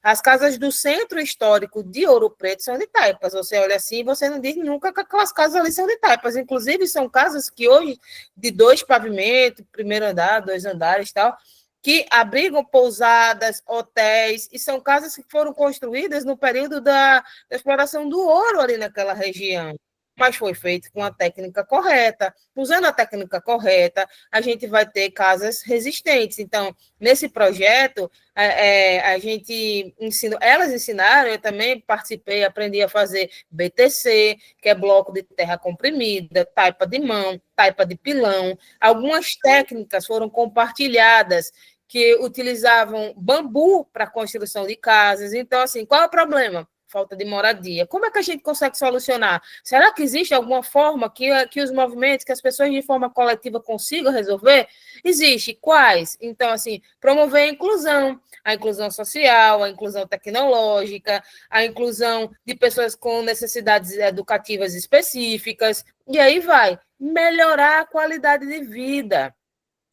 As casas do centro histórico de Ouro Preto são de taipas. Você olha assim e você não diz nunca que aquelas casas ali são de taipas. Inclusive, são casas que hoje, de 2 pavimentos, primeiro andar, 2 andares e tal, que abrigam pousadas, hotéis, e são casas que foram construídas no período da exploração do ouro ali naquela região. Mas foi feito com a técnica correta. Usando a técnica correta, a gente vai ter casas resistentes. Então, nesse projeto, a gente ensinou, elas ensinaram, eu também participei, aprendi a fazer BTC, que é bloco de terra comprimida, taipa de mão, taipa de pilão. Algumas técnicas foram compartilhadas que utilizavam bambu para a construção de casas. Então, assim, qual é o problema? Falta de moradia. Como é que a gente consegue solucionar? Será que existe alguma forma que os movimentos, que as pessoas de forma coletiva consigam resolver? Existe. Quais? Então, assim, promover a inclusão social, a inclusão tecnológica, a inclusão de pessoas com necessidades educativas específicas, e aí vai. Melhorar a qualidade de vida.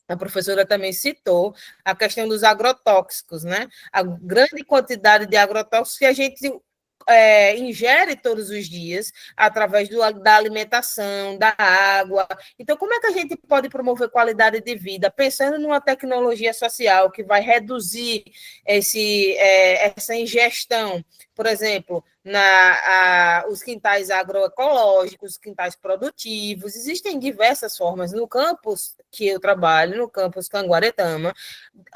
A professora também citou a questão dos agrotóxicos, né? A grande quantidade de agrotóxicos que a gente ingere todos os dias, através da alimentação, da água. Então, como é que a gente pode promover qualidade de vida? Pensando numa tecnologia social que vai reduzir essa ingestão, por exemplo, os quintais agroecológicos, os quintais produtivos. Existem diversas formas. No campus que eu trabalho, no campus Canguaretama,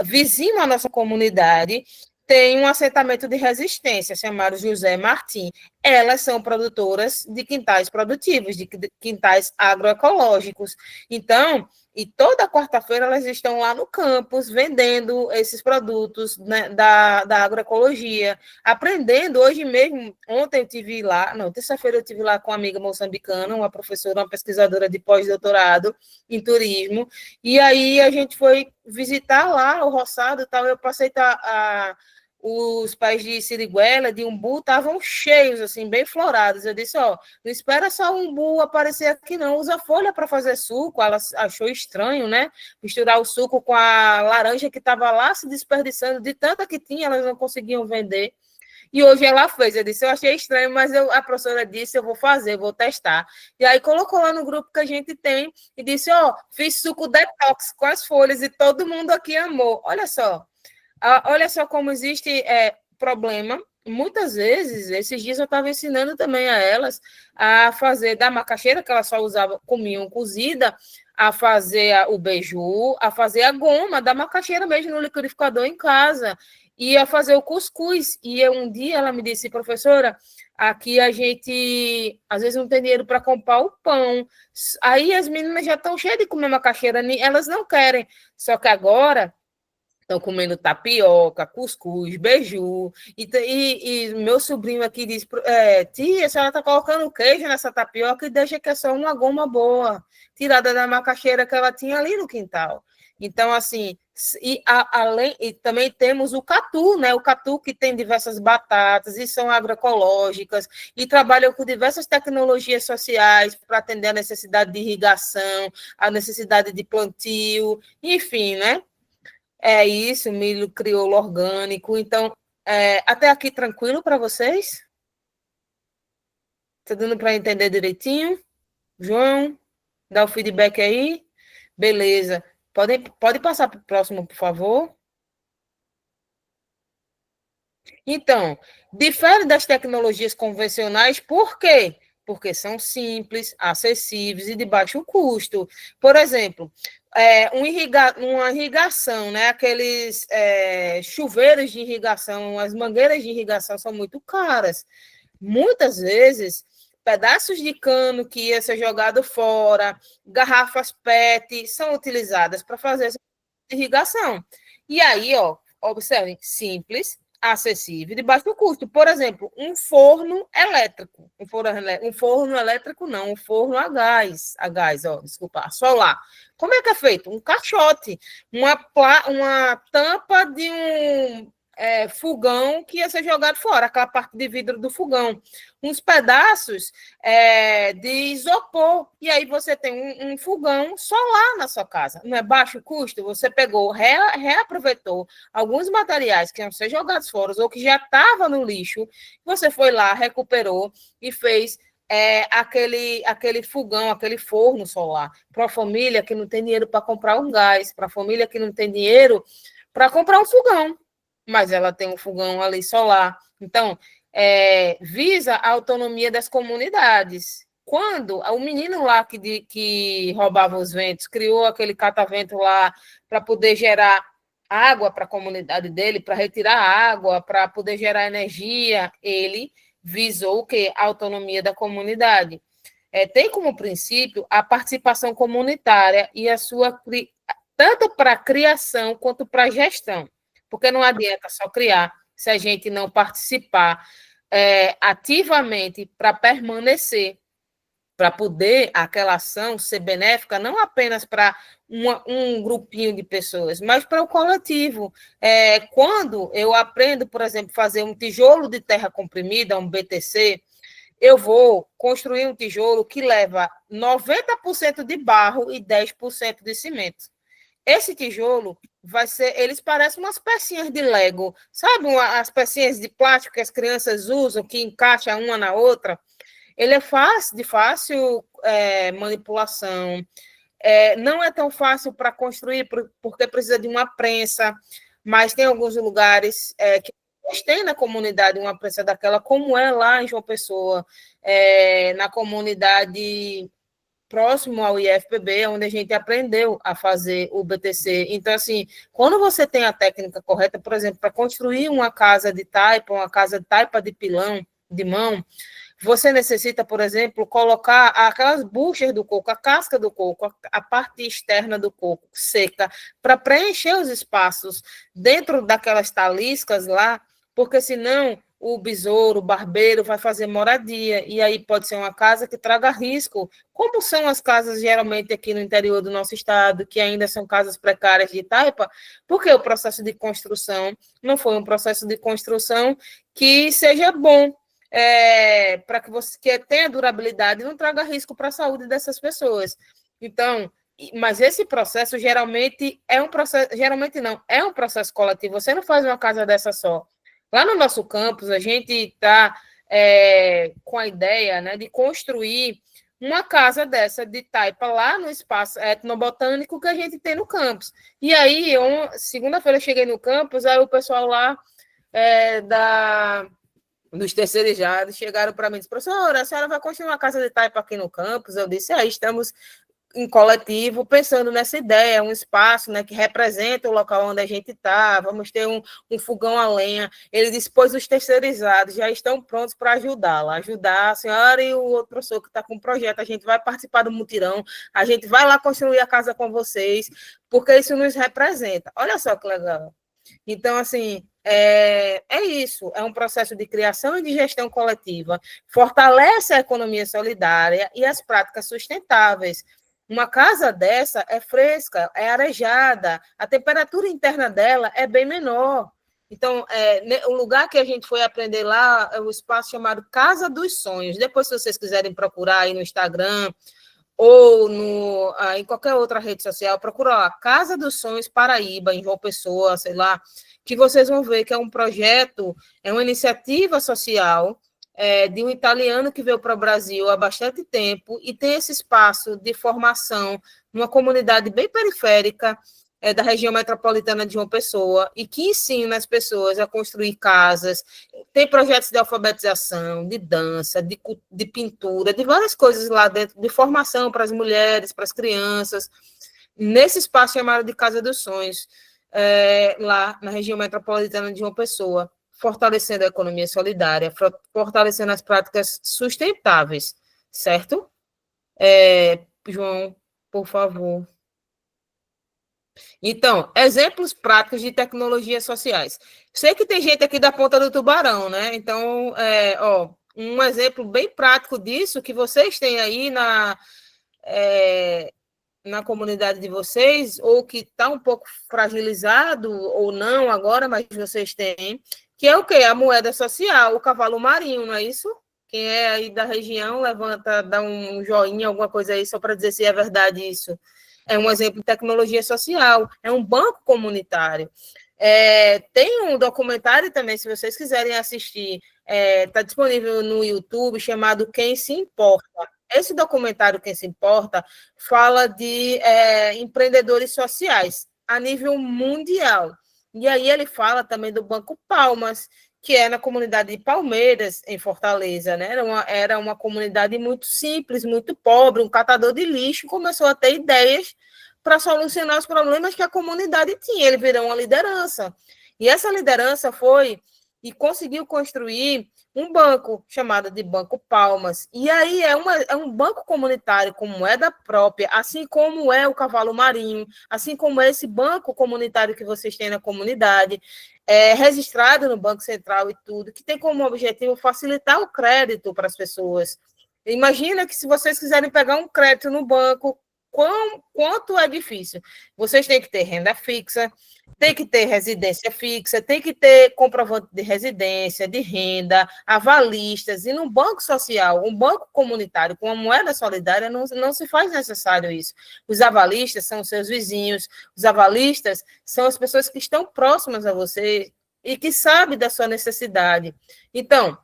vizinho à nossa comunidade, tem um assentamento de resistência chamado José Martim. Elas são produtoras de quintais produtivos, de quintais agroecológicos. Então, e toda quarta-feira elas estão lá no campus vendendo esses produtos, né, da agroecologia, aprendendo. Hoje mesmo, ontem eu estive lá, não, terça-feira eu estive lá com uma amiga moçambicana, uma professora, uma pesquisadora de pós-doutorado em turismo, e aí a gente foi visitar lá o roçado e tal, eu passei os pés de siriguela, de umbu, estavam cheios, assim, bem florados. Eu disse, não espera só o umbu aparecer aqui, não. Usa folha para fazer suco. Ela achou estranho, né? Misturar o suco com a laranja que estava lá se desperdiçando, de tanta que tinha, elas não conseguiam vender. E hoje ela fez. Eu disse, eu achei estranho, mas a professora disse, eu vou fazer, vou testar. E aí colocou lá no grupo que a gente tem e disse, fiz suco detox com as folhas e todo mundo aqui amou. Olha só como existe problema. Muitas vezes, esses dias eu estava ensinando também a elas a fazer da macaxeira, que elas só comiam cozida, a fazer o beiju, a fazer a goma da macaxeira mesmo no liquidificador em casa, e a fazer o cuscuz. E um dia ela me disse, professora, aqui a gente às vezes não tem dinheiro para comprar o pão. Aí as meninas já estão cheias de comer macaxeira, elas não querem. Só que agora estão comendo tapioca, cuscuz, beiju. E meu sobrinho aqui diz, tia, a senhora está colocando queijo nessa tapioca e deixa que é só uma goma boa, tirada da macaxeira que ela tinha ali no quintal. Então, assim, e também temos o Catu, né? O Catu que tem diversas batatas e são agroecológicas e trabalham com diversas tecnologias sociais para atender a necessidade de irrigação, a necessidade de plantio, enfim, né? É isso, milho crioulo orgânico. Então, até aqui tranquilo para vocês? Está dando para entender direitinho? João, dá o feedback aí? Beleza. Pode passar para o próximo, por favor? Então, difere das tecnologias convencionais, por quê? Porque são simples, acessíveis e de baixo custo. Por exemplo, uma irrigação, né? Aqueles chuveiros de irrigação, as mangueiras de irrigação são muito caras. Muitas vezes, pedaços de cano que ia ser jogado fora, garrafas PET, são utilizadas para fazer essa irrigação. E aí, ó, observem, simples, acessível, de baixo custo. Por exemplo, um forno elétrico. Um forno elétrico não, um forno a gás, ó, desculpa, a solar. Como é que é feito? Um caixote, uma tampa de um fogão que ia ser jogado fora, aquela parte de vidro do fogão, uns pedaços de isopor, e aí você tem um fogão solar na sua casa, não é baixo custo, você pegou, reaproveitou alguns materiais que iam ser jogados fora, ou que já estavam no lixo, você foi lá, recuperou e fez aquele fogão, aquele forno solar, para a família que não tem dinheiro para comprar um gás, para a família que não tem dinheiro para comprar um fogão, mas ela tem um fogão ali solar. Então, visa a autonomia das comunidades. Quando o menino lá que roubava os ventos criou aquele catavento lá para poder gerar água para a comunidade dele, para retirar água, para poder gerar energia, ele visou o quê? A autonomia da comunidade. Tem como princípio a participação comunitária e a sua tanto para a criação quanto para a gestão. Porque não adianta só criar se a gente não participar ativamente para permanecer, para poder aquela ação ser benéfica, não apenas para um grupinho de pessoas, mas para o coletivo. Quando eu aprendo, por exemplo, fazer um tijolo de terra comprimida, um BTC, eu vou construir um tijolo que leva 90% de barro e 10% de cimento. Esse tijolo eles parecem umas pecinhas de Lego, sabe? As pecinhas de plástico que as crianças usam, que encaixa uma na outra. Ele é de fácil manipulação. Não é tão fácil para construir, porque precisa de uma prensa, mas tem alguns lugares que tem na comunidade uma prensa daquela, como é lá em João Pessoa, na comunidade próximo ao IFPB, onde a gente aprendeu a fazer o BTC. Então, assim, quando você tem a técnica correta, por exemplo, para construir uma casa de taipa, uma casa de taipa de pilão, de mão, você necessita, por exemplo, colocar aquelas buchas do coco, a casca do coco, a parte externa do coco seca, para preencher os espaços dentro daquelas taliscas lá, porque senão o besouro, o barbeiro vai fazer moradia, e aí pode ser uma casa que traga risco, como são as casas geralmente aqui no interior do nosso estado, que ainda são casas precárias de taipa, porque o processo de construção não foi um processo de construção que seja bom, para que você que tenha durabilidade e não traga risco para a saúde dessas pessoas. Então, mas esse processo geralmente é um processo coletivo, você não faz uma casa dessa só. Lá no nosso campus, a gente está com a ideia, né, de construir uma casa dessa de taipa lá no espaço etnobotânico que a gente tem no campus. E aí, segunda-feira eu cheguei no campus, aí o pessoal lá dos terceirizados chegaram para mim e disseram: professora, a senhora vai construir uma casa de taipa aqui no campus? Eu disse: estamos em coletivo, pensando nessa ideia, um espaço, né, que representa o local onde a gente está, vamos ter um fogão a lenha. Ele disse: pois os terceirizados já estão prontos para ajudar a senhora e o outro professor que está com o projeto, a gente vai participar do mutirão, a gente vai lá construir a casa com vocês, porque isso nos representa. Olha só que legal. Então, assim, isso, é um processo de criação e de gestão coletiva, fortalece a economia solidária e as práticas sustentáveis. Uma casa dessa é fresca, é arejada, a temperatura interna dela é bem menor. Então, o lugar que a gente foi aprender lá é o espaço chamado Casa dos Sonhos. Depois, se vocês quiserem procurar aí no Instagram ou em qualquer outra rede social, procura lá, Casa dos Sonhos Paraíba, em João Pessoa, sei lá, que vocês vão ver que é um projeto, é uma iniciativa social de um italiano que veio para o Brasil há bastante tempo e tem esse espaço de formação numa comunidade bem periférica, da região metropolitana de João Pessoa, e que ensina as pessoas a construir casas, tem projetos de alfabetização, de dança, de pintura, de várias coisas lá dentro, de formação para as mulheres, para as crianças, nesse espaço chamado de Casa dos Sonhos, lá na região metropolitana de João Pessoa, fortalecendo a economia solidária, fortalecendo as práticas sustentáveis, certo? João, por favor. Então, exemplos práticos de tecnologias sociais. Sei que tem gente aqui da Ponta do Tubarão, né? Então, um exemplo bem prático disso, que vocês têm aí na comunidade de vocês, ou que está um pouco fragilizado, ou não agora, mas vocês têm, que é o quê? A moeda social, o cavalo marinho, não é isso? Quem é aí da região, levanta, dá um joinha, alguma coisa aí, só para dizer se é verdade isso. É um exemplo de tecnologia social, é um banco comunitário. Tem um documentário também, se vocês quiserem assistir, está disponível no YouTube, chamado Quem Se Importa. Esse documentário, Quem Se Importa, fala de empreendedores sociais a nível mundial. E aí ele fala também do Banco Palmas, que é na comunidade de Palmeiras, em Fortaleza, né? Era uma comunidade muito simples, muito pobre, um catador de lixo, começou a ter ideias para solucionar os problemas que a comunidade tinha. Ele virou uma liderança. E essa liderança foi e conseguiu construir um banco chamado de Banco Palmas. E aí é um banco comunitário com moeda própria, assim como é o Cavalo Marinho, assim como é esse banco comunitário que vocês têm na comunidade, registrado no Banco Central e tudo, que tem como objetivo facilitar o crédito para as pessoas. Imagina que se vocês quiserem pegar um crédito no banco, quanto é difícil. Vocês têm que ter renda fixa, tem que ter residência fixa, tem que ter comprovante de residência, de renda, avalistas, e no banco social, um banco comunitário com uma moeda solidária, não se faz necessário isso. Os avalistas são os seus vizinhos, os avalistas são as pessoas que estão próximas a você e que sabem da sua necessidade. Então,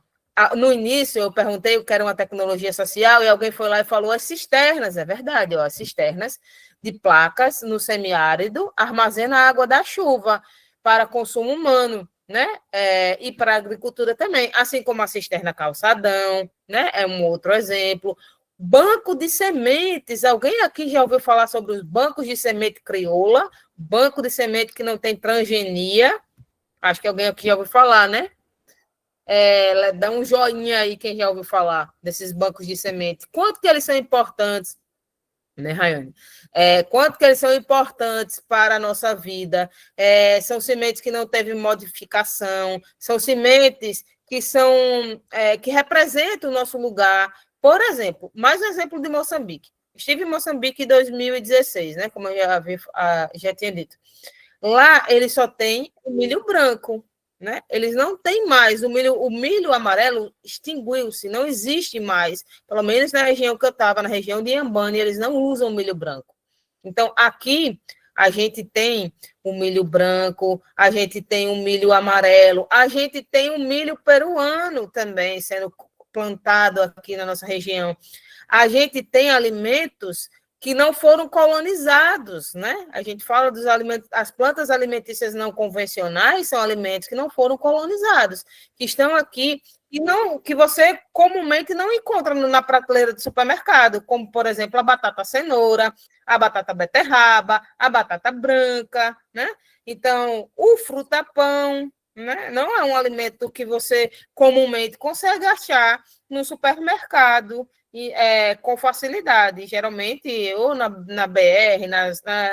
no início, eu perguntei o que era uma tecnologia social e alguém foi lá e falou as cisternas, é verdade, as cisternas de placas no semiárido armazenam a água da chuva para consumo humano, né? E para a agricultura também, assim como a cisterna calçadão, né? É um outro exemplo. Banco de sementes, alguém aqui já ouviu falar sobre os bancos de semente crioula, banco de semente que não tem transgenia? Acho que alguém aqui já ouviu falar, né? Dá um joinha aí quem já ouviu falar desses bancos de semente. Quanto que eles são importantes, né, Rayane? Quanto que eles são importantes para a nossa vida? São sementes que não teve modificação, são sementes que representam o nosso lugar. Por exemplo, mais um exemplo de Moçambique. Estive em Moçambique em 2016, né, como eu já tinha dito. Lá eles só têm o milho branco, né? Eles não têm mais o milho amarelo extinguiu-se, não existe mais, pelo menos na região que eu estava, na região de Inhambane, eles não usam o milho branco. Então, aqui a gente tem o milho branco, a gente tem o milho amarelo, a gente tem o milho peruano também sendo plantado aqui na nossa região. A gente tem alimentos que não foram colonizados, né? A gente fala dos alimentos, as plantas alimentícias não convencionais são alimentos que não foram colonizados, que estão aqui e que você comumente não encontra na prateleira do supermercado, como, por exemplo, a batata cenoura, a batata beterraba, a batata branca, né? Então, o fruta-pão, né? Não é um alimento que você comumente consegue achar no supermercado, com facilidade, geralmente ou na BR,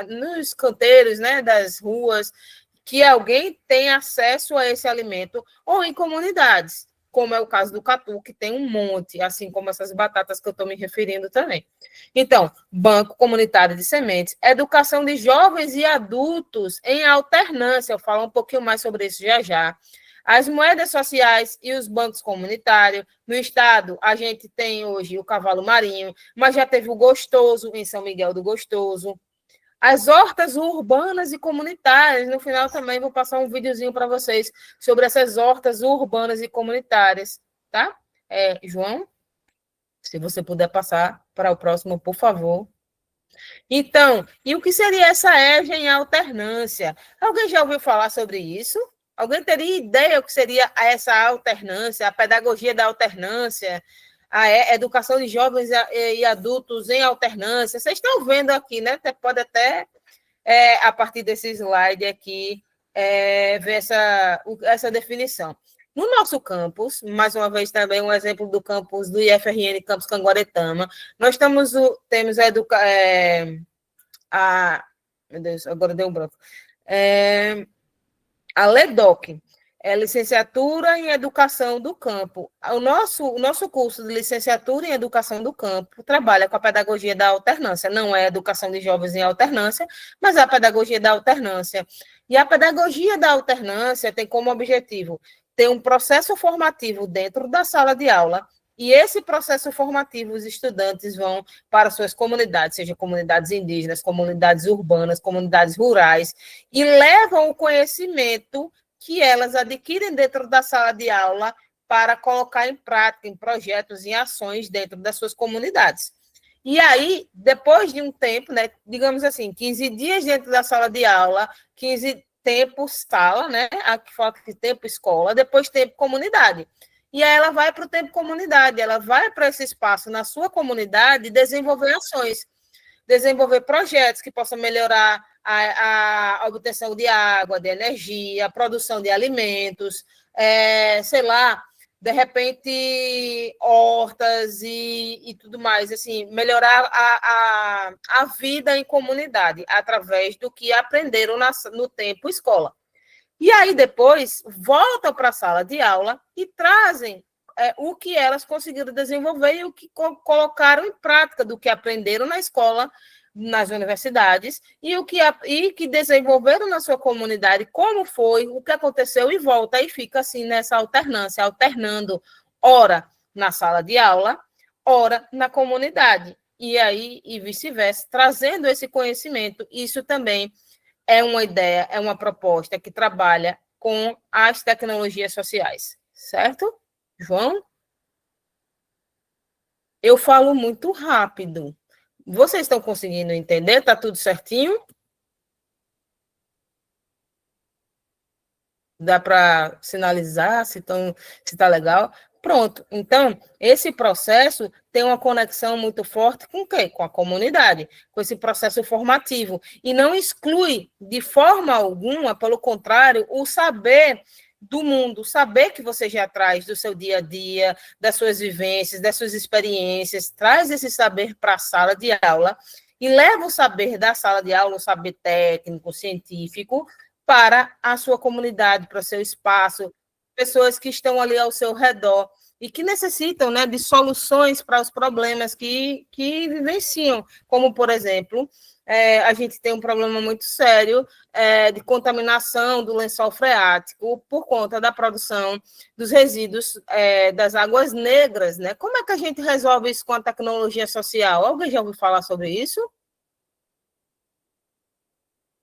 nos canteiros, né, das ruas, que alguém tem acesso a esse alimento, ou em comunidades. como é o caso do catu, que tem um monte, assim como essas batatas que eu estou me referindo também. Então, banco comunitário de sementes, educação de jovens e adultos em alternância, eu falo um pouquinho mais sobre isso já já. As moedas sociais e os bancos comunitários. No estado, a gente tem hoje o cavalo marinho, mas já teve o Gostoso, em São Miguel do Gostoso. As hortas urbanas e comunitárias. No final também vou passar um videozinho para vocês sobre essas hortas urbanas e comunitárias, tá? João, se você puder passar para o próximo, por favor. Então, e o que seria essa EJA em alternância? Alguém já ouviu falar sobre isso? Alguém teria ideia o que seria essa alternância, a pedagogia da alternância, a educação de jovens e adultos em alternância? Vocês estão vendo aqui, né? Pode até, a partir desse slide aqui, ver essa definição. No nosso campus, mais uma vez também um exemplo do campus do IFRN, Campus Canguaretama, nós temos meu Deus, agora deu um branco. A LEDOC, Licenciatura em Educação do Campo. O nosso curso de Licenciatura em Educação do Campo trabalha com a pedagogia da alternância. Não é educação de jovens em alternância, mas é a pedagogia da alternância. E a pedagogia da alternância tem como objetivo ter um processo formativo dentro da sala de aula, e esse processo formativo, os estudantes vão para suas comunidades, seja comunidades indígenas, comunidades urbanas, comunidades rurais, e levam o conhecimento que elas adquirem dentro da sala de aula para colocar em prática, em projetos, em ações dentro das suas comunidades. E aí, depois de um tempo, né, digamos assim, 15 dias dentro da sala de aula, 15 tempo sala, né, aqui fala que tempo escola, depois tempo comunidade. E aí ela vai para o tempo comunidade, ela vai para esse espaço na sua comunidade desenvolver ações, desenvolver projetos que possam melhorar a obtenção de água, de energia, a produção de alimentos, sei lá, de repente, hortas e tudo mais, assim, melhorar a vida em comunidade através do que aprenderam no tempo escola. E aí, depois, voltam para a sala de aula e trazem o que elas conseguiram desenvolver e o que colocaram em prática do que aprenderam na escola, nas universidades, e que desenvolveram na sua comunidade, como foi, o que aconteceu, e volta e fica assim nessa alternância, alternando, ora na sala de aula, ora na comunidade, e aí, e vice-versa, trazendo esse conhecimento. Isso também é uma ideia, é uma proposta que trabalha com as tecnologias sociais, certo, João? Eu falo muito rápido. Vocês estão conseguindo entender? Está tudo certinho? Dá para sinalizar se está legal? Pronto. Então, esse processo tem uma conexão muito forte com o quê? Com a comunidade, com esse processo formativo. E não exclui, de forma alguma, pelo contrário, o saber do mundo, o saber que você já traz do seu dia a dia, das suas vivências, das suas experiências, traz esse saber para a sala de aula e leva o saber da sala de aula, o saber técnico, científico, para a sua comunidade, para o seu espaço, pessoas que estão ali ao seu redor e que necessitam, né, de soluções para os problemas que vivenciam, como, por exemplo, a gente tem um problema muito sério de contaminação do lençol freático por conta da produção dos resíduos das águas negras, né? Como é que a gente resolve isso com a tecnologia social? Alguém já ouviu falar sobre isso?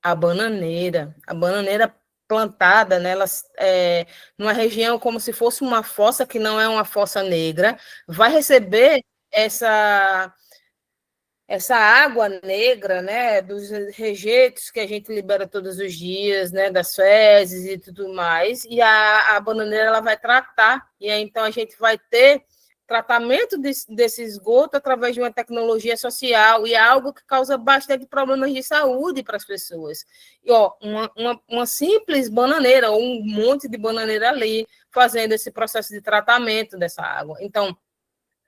A bananeira plantada, né, numa região como se fosse uma fossa, que não é uma fossa negra, vai receber essa água negra, né, dos rejeitos que a gente libera todos os dias, né, das fezes e tudo mais, e a bananeira ela vai tratar, e aí então a gente vai ter tratamento desse esgoto através de uma tecnologia social, e é algo que causa bastante problemas de saúde para as pessoas. E, ó, uma simples bananeira, ou um monte de bananeira ali, fazendo esse processo de tratamento dessa água. Então,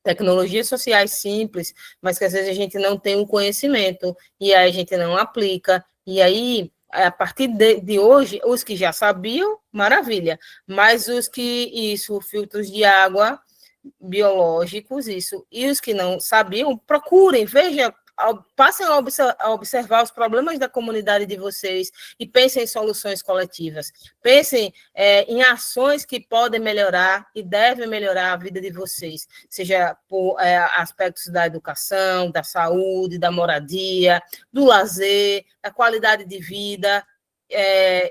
tecnologias sociais simples, mas que às vezes a gente não tem um conhecimento, e aí a gente não aplica, e aí a partir de hoje, os que já sabiam, maravilha, mas os que, filtros de água biológicos, e os que não sabiam, procurem, vejam, passem a observar os problemas da comunidade de vocês e pensem em soluções coletivas. Pensem em ações que podem melhorar e devem melhorar a vida de vocês, seja por aspectos da educação, da saúde, da moradia, do lazer, da qualidade de vida,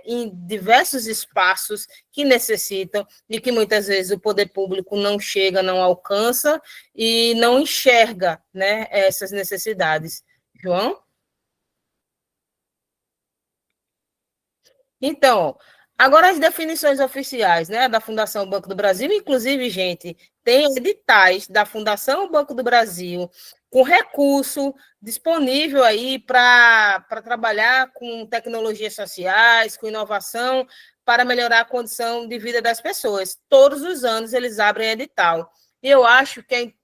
em diversos espaços que necessitam e que muitas vezes o poder público não chega, não alcança e não enxerga, né, essas necessidades. João? Então, agora as definições oficiais, né, da Fundação Banco do Brasil, inclusive, gente, tem editais da Fundação Banco do Brasil com recurso disponível aí para trabalhar com tecnologias sociais, com inovação, para melhorar a condição de vida das pessoas. Todos os anos eles abrem edital. E eu acho que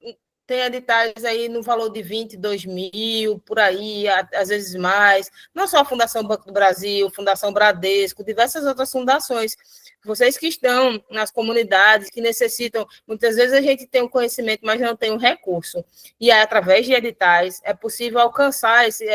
tem editais aí no valor de 22 mil, por aí, às vezes mais. Não só a Fundação Banco do Brasil, Fundação Bradesco, diversas outras fundações. Vocês que estão nas comunidades, que necessitam, muitas vezes a gente tem um conhecimento, mas não tem um recurso. E aí, através de editais, é possível alcançar esses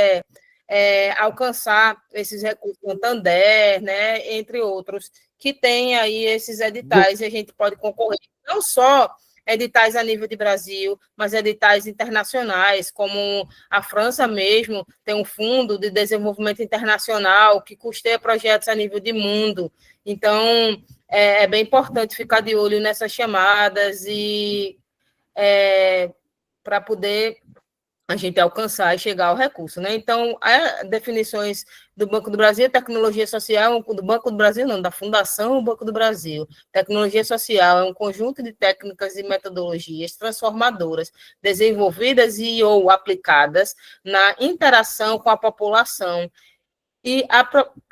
recursos, Santander, né, entre outros, que tem aí esses editais, e a gente pode concorrer não só editais a nível de Brasil, mas editais internacionais, como a França mesmo tem um fundo de desenvolvimento internacional que custeia projetos a nível de mundo. Então, é bem importante ficar de olho nessas chamadas e para poder a gente alcançar e chegar ao recurso, né? Então, as definições do Banco do Brasil, tecnologia social, do Banco do Brasil não, da Fundação Banco do Brasil. Tecnologia social é um conjunto de técnicas e metodologias transformadoras, desenvolvidas e ou aplicadas na interação com a população e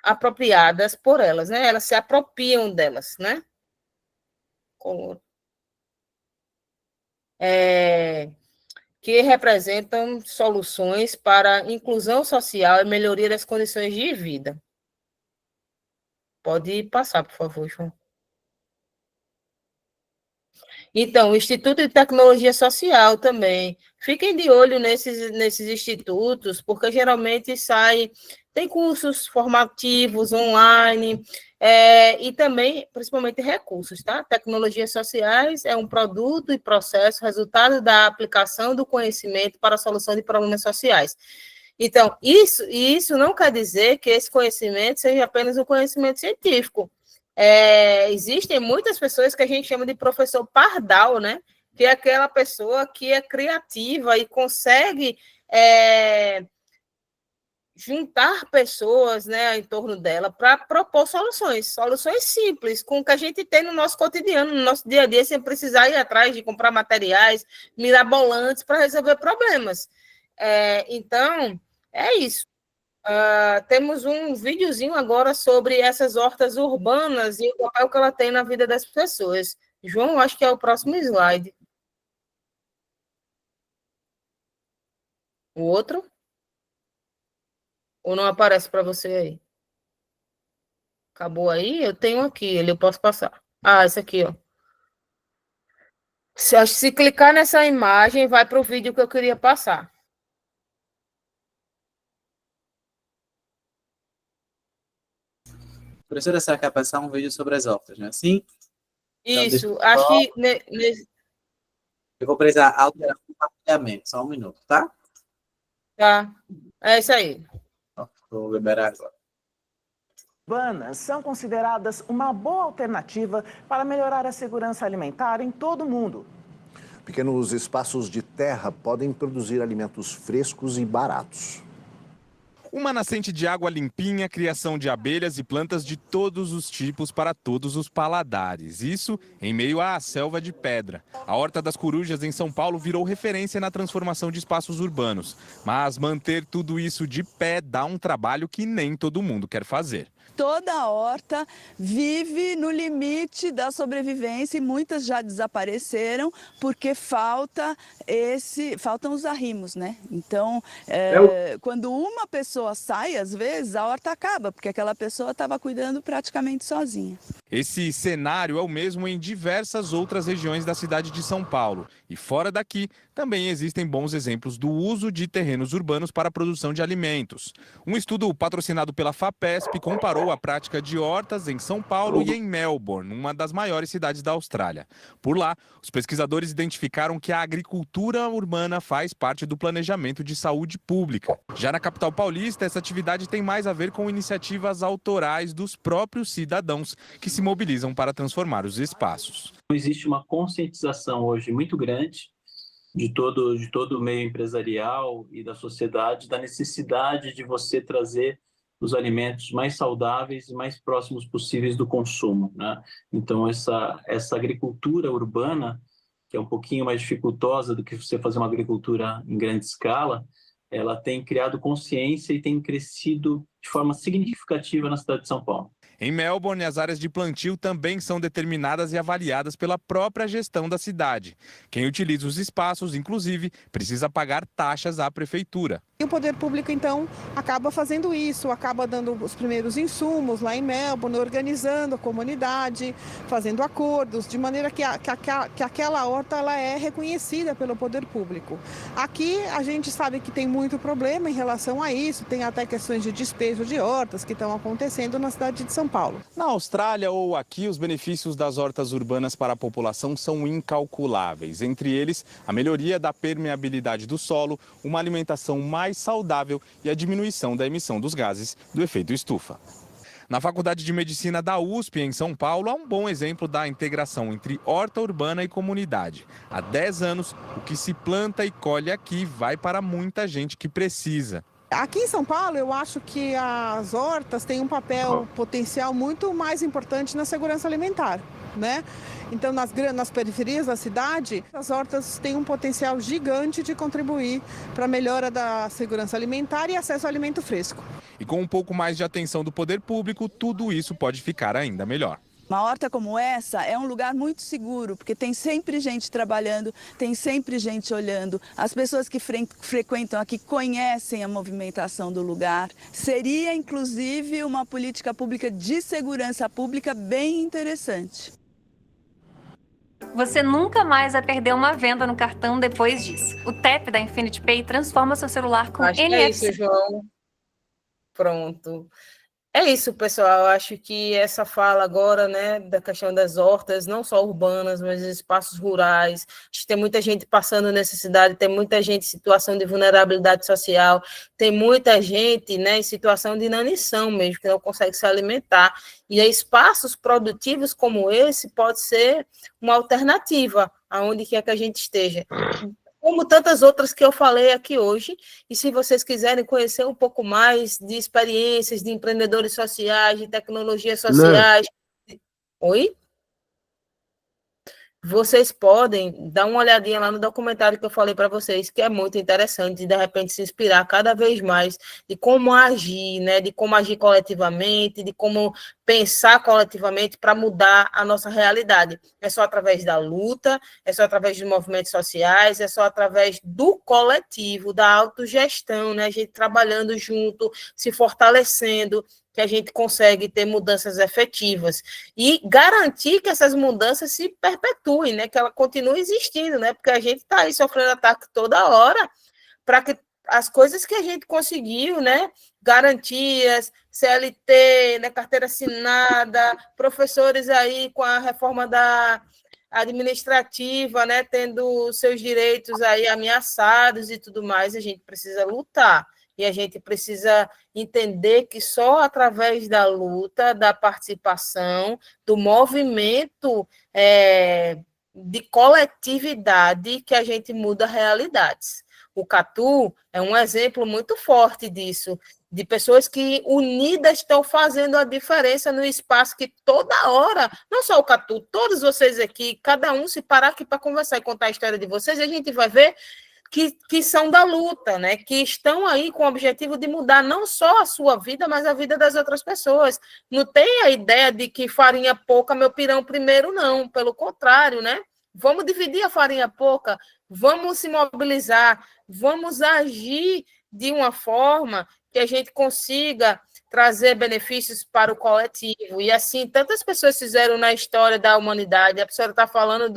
apropriadas por elas, né? Elas se apropriam delas, né? Que representam soluções para a inclusão social e melhoria das condições de vida. Pode passar, por favor, João. Então, o Instituto de Tecnologia Social também. Fiquem de olho nesses institutos, porque geralmente tem cursos formativos online, e também, principalmente, recursos, tá? Tecnologias sociais é um produto e processo, resultado da aplicação do conhecimento para a solução de problemas sociais. Então, isso não quer dizer que esse conhecimento seja apenas um conhecimento científico. Existem muitas pessoas que a gente chama de professor pardal, né? Que é aquela pessoa que é criativa e consegue juntar pessoas, né, em torno dela para propor soluções simples, com o que a gente tem no nosso cotidiano, no nosso dia a dia, sem precisar ir atrás de comprar materiais mirabolantes para resolver problemas. Então, é isso. Temos um videozinho agora sobre essas hortas urbanas e o papel que ela tem na vida das pessoas. João, acho que é o próximo slide. O outro? Ou não aparece para você aí? Acabou aí? Eu tenho aqui, eu posso passar. Esse aqui, ó. Se clicar nessa imagem, vai para o vídeo que eu queria passar. Professora, será que vai passar um vídeo sobre as hortas, não é assim? Isso, então, acho que... Eu vou precisar alterar o compartilhamento, só um minuto, tá? Tá, é isso aí. Vou liberar agora. Urbanas são consideradas uma boa alternativa para melhorar a segurança alimentar em todo o mundo. Pequenos espaços de terra podem produzir alimentos frescos e baratos. Uma nascente de água limpinha, criação de abelhas e plantas de todos os tipos para todos os paladares. Isso em meio à selva de pedra. A Horta das Corujas em São Paulo virou referência na transformação de espaços urbanos. Mas manter tudo isso de pé dá um trabalho que nem todo mundo quer fazer. Toda a horta vive no limite da sobrevivência e muitas já desapareceram porque faltam os arrimos, né? Então, quando uma pessoa sai, às vezes, a horta acaba, porque aquela pessoa estava cuidando praticamente sozinha. Esse cenário é o mesmo em diversas outras regiões da cidade de São Paulo. E fora daqui, também existem bons exemplos do uso de terrenos urbanos para a produção de alimentos. Um estudo patrocinado pela FAPESP comparou a prática de hortas em São Paulo e em Melbourne, uma das maiores cidades da Austrália. Por lá, os pesquisadores identificaram que a agricultura urbana faz parte do planejamento de saúde pública. Já na capital paulista, essa atividade tem mais a ver com iniciativas autorais dos próprios cidadãos que se mobilizam para transformar os espaços. Existe uma conscientização hoje muito grande de todo o meio empresarial e da sociedade da necessidade de você trazer os alimentos mais saudáveis e mais próximos possíveis do consumo, né? Então, essa agricultura urbana, que é um pouquinho mais dificultosa do que você fazer uma agricultura em grande escala, ela tem criado consciência e tem crescido de forma significativa na cidade de São Paulo. Em Melbourne, as áreas de plantio também são determinadas e avaliadas pela própria gestão da cidade. Quem utiliza os espaços, inclusive, precisa pagar taxas à prefeitura. E o poder público, então, acaba fazendo isso, acaba dando os primeiros insumos lá em Melbourne, organizando a comunidade, fazendo acordos, de maneira que aquela horta ela é reconhecida pelo poder público. Aqui a gente sabe que tem muito problema em relação a isso, tem até questões de despejo de hortas que estão acontecendo na cidade de São Paulo. Na Austrália ou aqui, os benefícios das hortas urbanas para a população são incalculáveis. Entre eles, a melhoria da permeabilidade do solo, uma alimentação mais saudável e a diminuição da emissão dos gases do efeito estufa. Na Faculdade de Medicina da USP, em São Paulo, há um bom exemplo da integração entre horta urbana e comunidade. Há 10 anos, o que se planta e colhe aqui vai para muita gente que precisa. Aqui em São Paulo, eu acho que as hortas têm um papel potencial muito mais importante na segurança alimentar, né? Então, nas periferias da cidade, as hortas têm um potencial gigante de contribuir para a melhora da segurança alimentar e acesso ao alimento fresco. E com um pouco mais de atenção do poder público, tudo isso pode ficar ainda melhor. Uma horta como essa é um lugar muito seguro, porque tem sempre gente trabalhando, tem sempre gente olhando. As pessoas que frequentam aqui conhecem a movimentação do lugar. Seria, inclusive, uma política pública de segurança pública bem interessante. Você nunca mais vai perder uma venda no cartão depois disso. O TAP da Infinity Pay transforma seu celular com Acho NFC. Que é isso, João. Pronto. É isso, pessoal. Acho que essa fala agora, né, da questão das hortas, não só urbanas, mas espaços rurais. Acho que tem muita gente passando necessidade, tem muita gente em situação de vulnerabilidade social, tem muita gente, né, em situação de inanição mesmo, que não consegue se alimentar. E espaços produtivos como esse pode ser uma alternativa aonde quer que a gente esteja. Como tantas outras que eu falei aqui hoje, e se vocês quiserem conhecer um pouco mais de experiências de empreendedores sociais, de tecnologias sociais... Oi? Vocês podem dar uma olhadinha lá no documentário que eu falei para vocês, que é muito interessante, de repente se inspirar cada vez mais de como agir, né? De como agir coletivamente, de como pensar coletivamente para mudar a nossa realidade. É só através da luta, é só através de movimentos sociais, é só através do coletivo, da autogestão, né? A gente trabalhando junto, se fortalecendo, que a gente consegue ter mudanças efetivas e garantir que essas mudanças se perpetuem, né? Que ela continue existindo, né? Porque a gente está aí sofrendo ataque toda hora para que as coisas que a gente conseguiu, né? Garantias, CLT, né? Carteira assinada, professores aí com a reforma da administrativa, né? Tendo seus direitos aí ameaçados e tudo mais, a gente precisa lutar. E a gente precisa entender que só através da luta, da participação, do movimento de coletividade que a gente muda realidades. O Catu é um exemplo muito forte disso, de pessoas que unidas estão fazendo a diferença no espaço que toda hora, não só o Catu, todos vocês aqui, cada um se parar aqui para conversar e contar a história de vocês, a gente vai ver que são da luta, né? Que estão aí com o objetivo de mudar não só a sua vida, mas a vida das outras pessoas. Não tem a ideia de que farinha pouca, meu pirão primeiro, não. Pelo contrário, né? Vamos dividir a farinha pouca, vamos se mobilizar, vamos agir de uma forma que a gente consiga trazer benefícios para o coletivo. E assim, tantas pessoas fizeram na história da humanidade. A pessoa está falando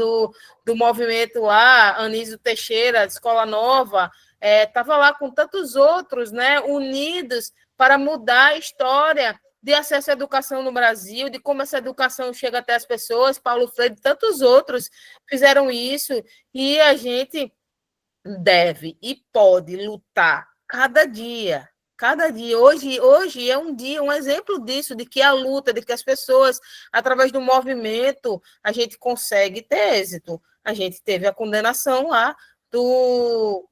do movimento lá, Anísio Teixeira, Escola Nova, estava lá com tantos outros, né, unidos para mudar a história de acesso à educação no Brasil, de como essa educação chega até as pessoas. Paulo Freire e tantos outros fizeram isso, e a gente deve e pode lutar cada dia. Cada dia. Hoje é um dia, um exemplo disso, de que a luta, de que as pessoas, através do movimento, a gente consegue ter êxito. A gente teve a condenação lá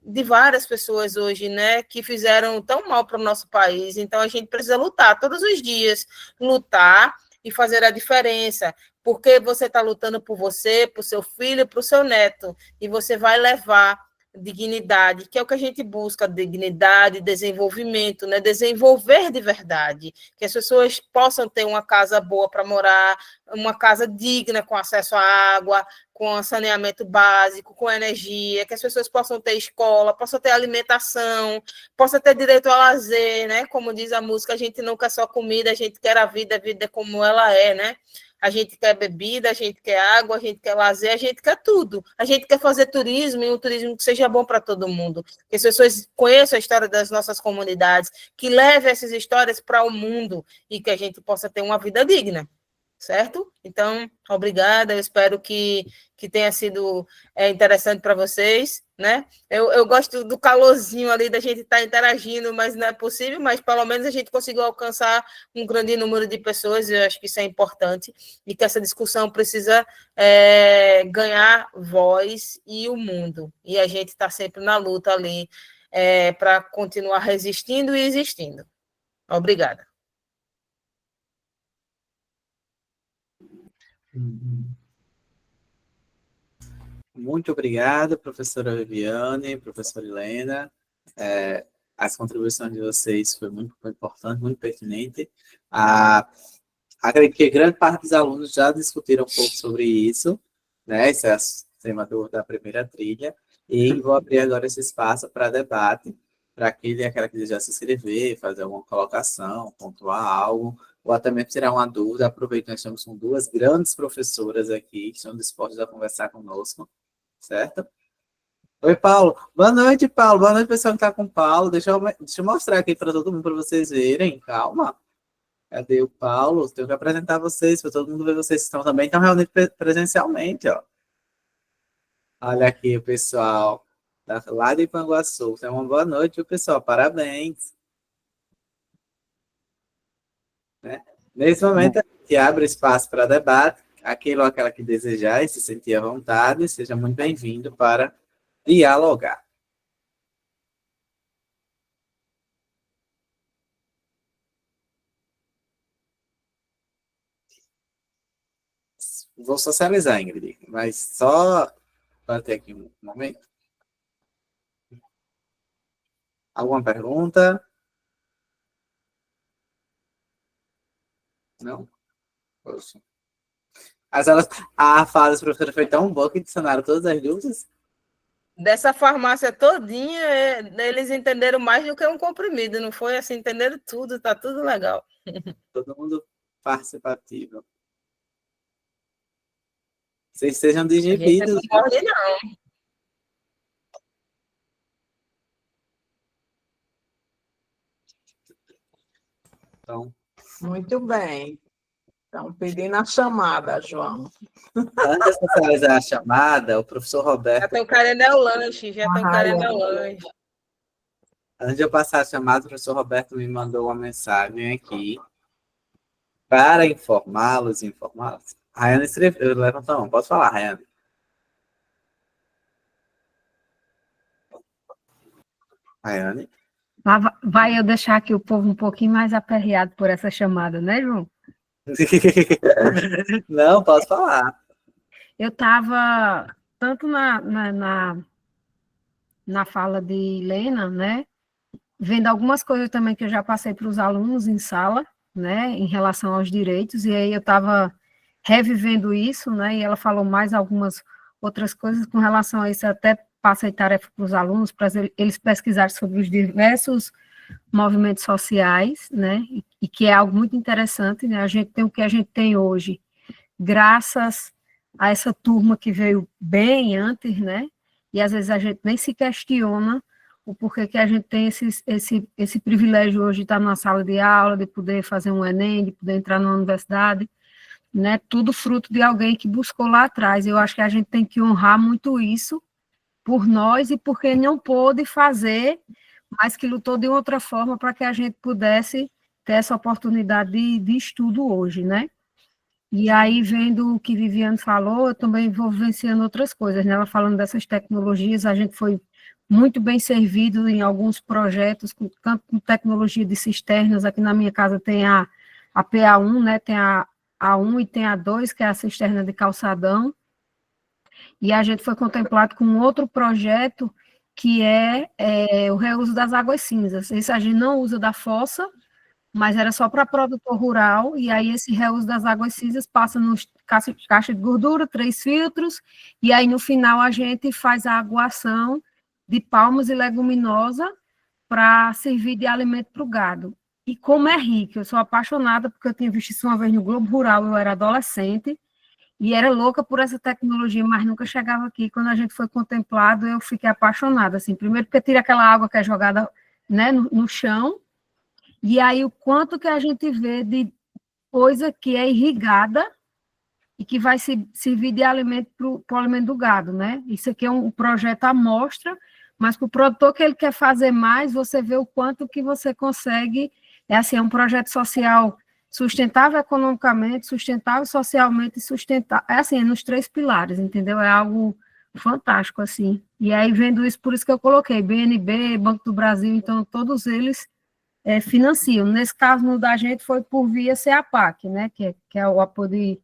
de várias pessoas hoje, né, que fizeram tão mal para o nosso país. Então, a gente precisa lutar todos os dias, lutar e fazer a diferença, porque você está lutando por você, por seu filho, por seu neto, e você vai levar dignidade, que é o que a gente busca, dignidade, desenvolvimento, né? Desenvolver de verdade, que as pessoas possam ter uma casa boa para morar, uma casa digna, com acesso à água, com saneamento básico, com energia, que as pessoas possam ter escola, possam ter alimentação, possam ter direito ao lazer, né? Como diz a música, a gente não quer só comida, a gente quer a vida como ela é, né? A gente quer bebida, a gente quer água, a gente quer lazer, a gente quer tudo. A gente quer fazer turismo, e um turismo que seja bom para todo mundo. Que as pessoas conheçam a história das nossas comunidades, que leve essas histórias para o mundo e que a gente possa ter uma vida digna, certo? Então, obrigada, eu espero que tenha sido interessante para vocês, né? Eu gosto do calorzinho ali da gente estar interagindo, mas não é possível, mas pelo menos a gente conseguiu alcançar um grande número de pessoas, e eu acho que isso é importante, e que essa discussão precisa ganhar voz e o mundo, e a gente está sempre na luta ali para continuar resistindo e existindo. Obrigada. Muito obrigado, professora Viviane, professora Helena. As contribuições de vocês foi muito importante, muito pertinente. Acredito que grande parte dos alunos já discutiram um pouco sobre isso, né? Esse é o tema da primeira trilha. E vou abrir agora esse espaço para debate, para aquele e aquela que desejar se inscrever, fazer alguma colocação, pontuar algo, ou até mesmo tirar uma dúvida. Aproveito que nós estamos com duas grandes professoras aqui, que estão dispostas a conversar conosco, certo? Oi, Paulo. Boa noite, Paulo. Boa noite, pessoal que está com o Paulo. Deixa eu mostrar aqui para todo mundo, para vocês verem. Calma. Cadê o Paulo? Tenho que apresentar vocês, para todo mundo ver vocês que estão também. Estão reunidos presencialmente, ó. Olha aqui, o pessoal lá de Ipanguaçu. Então, uma boa noite, pessoal. Parabéns. Né? Nesse momento, a gente abre espaço para debate. Aquele ou aquela que desejar e se sentir à vontade, seja muito bem-vindo para dialogar. Vou socializar, Ingrid, mas só para ter aqui um momento. Alguma pergunta? Não? Poxa. A fala da professora foi tão boa que adicionaram todas as dúvidas. Dessa farmácia todinha, eles entenderam mais do que um comprimido, não foi assim? Entenderam tudo, tá tudo legal. Todo mundo participativo. Vocês sejam digibidos. Não pode, não. Então, muito bem. Estão pedindo a chamada, João. Antes de socializar a chamada, o professor Roberto... Já estão querendo o lanche, já estão querendo o lanche. Antes de eu passar a chamada, o professor Roberto me mandou uma mensagem aqui para informá-los. Rayane levantou a mão. Posso falar, Rayane? Rayane? Vai eu deixar aqui o povo um pouquinho mais aperreado por essa chamada, né, João? Não, posso falar. Eu estava tanto na na fala de Lena, né? Vendo algumas coisas também que eu já passei para os alunos em sala, né, em relação aos direitos, e aí eu estava revivendo isso, né, e ela falou mais algumas outras coisas com relação a isso, até passei tarefa para os alunos, para eles pesquisarem sobre os diversos movimentos sociais, né, e que é algo muito interessante, né, a gente tem o que a gente tem hoje, graças a essa turma que veio bem antes, né, e às vezes a gente nem se questiona o porquê que a gente tem esse privilégio hoje de estar numa sala de aula, de poder fazer um Enem, de poder entrar na universidade, né, tudo fruto de alguém que buscou lá atrás. Eu acho que a gente tem que honrar muito isso por nós e por quem não pôde fazer, mas que lutou de outra forma para que a gente pudesse ter essa oportunidade de estudo hoje, né? E aí, vendo o que Viviane falou, eu também vou vivenciando outras coisas, né? Ela falando dessas tecnologias, a gente foi muito bem servido em alguns projetos, tanto com tecnologia de cisternas. Aqui na minha casa tem a PA1, né? Tem a A1 e tem a 2, que é a cisterna de calçadão. E a gente foi contemplado com outro projeto, que é o reuso das águas cinzas. Esse a gente não usa da fossa, mas era só para produtor rural, e aí esse reuso das águas cinzas passa nos caixa de gordura, 3 filtros, e aí no final a gente faz a aguação de palmas e leguminosa para servir de alimento para o gado. E como é rico, eu sou apaixonada, porque eu tinha visto isso uma vez no Globo Rural, eu era adolescente, e era louca por essa tecnologia, mas nunca chegava aqui. Quando a gente foi contemplado, eu fiquei apaixonada, assim, primeiro porque tira aquela água que é jogada, né, no chão, e aí o quanto que a gente vê de coisa que é irrigada e que vai servir de alimento para o alimento do gado, né? Isso aqui é um projeto amostra, mas para o produtor que ele quer fazer mais, você vê o quanto que você consegue, é um projeto social sustentável economicamente, sustentável socialmente e sustentável, é nos 3 pilares, entendeu? É algo fantástico, assim. E aí, vendo isso, por isso que eu coloquei BNB, Banco do Brasil, então todos eles financiam. Nesse caso, no da gente, foi por via CEAPAC, né, que é o apoio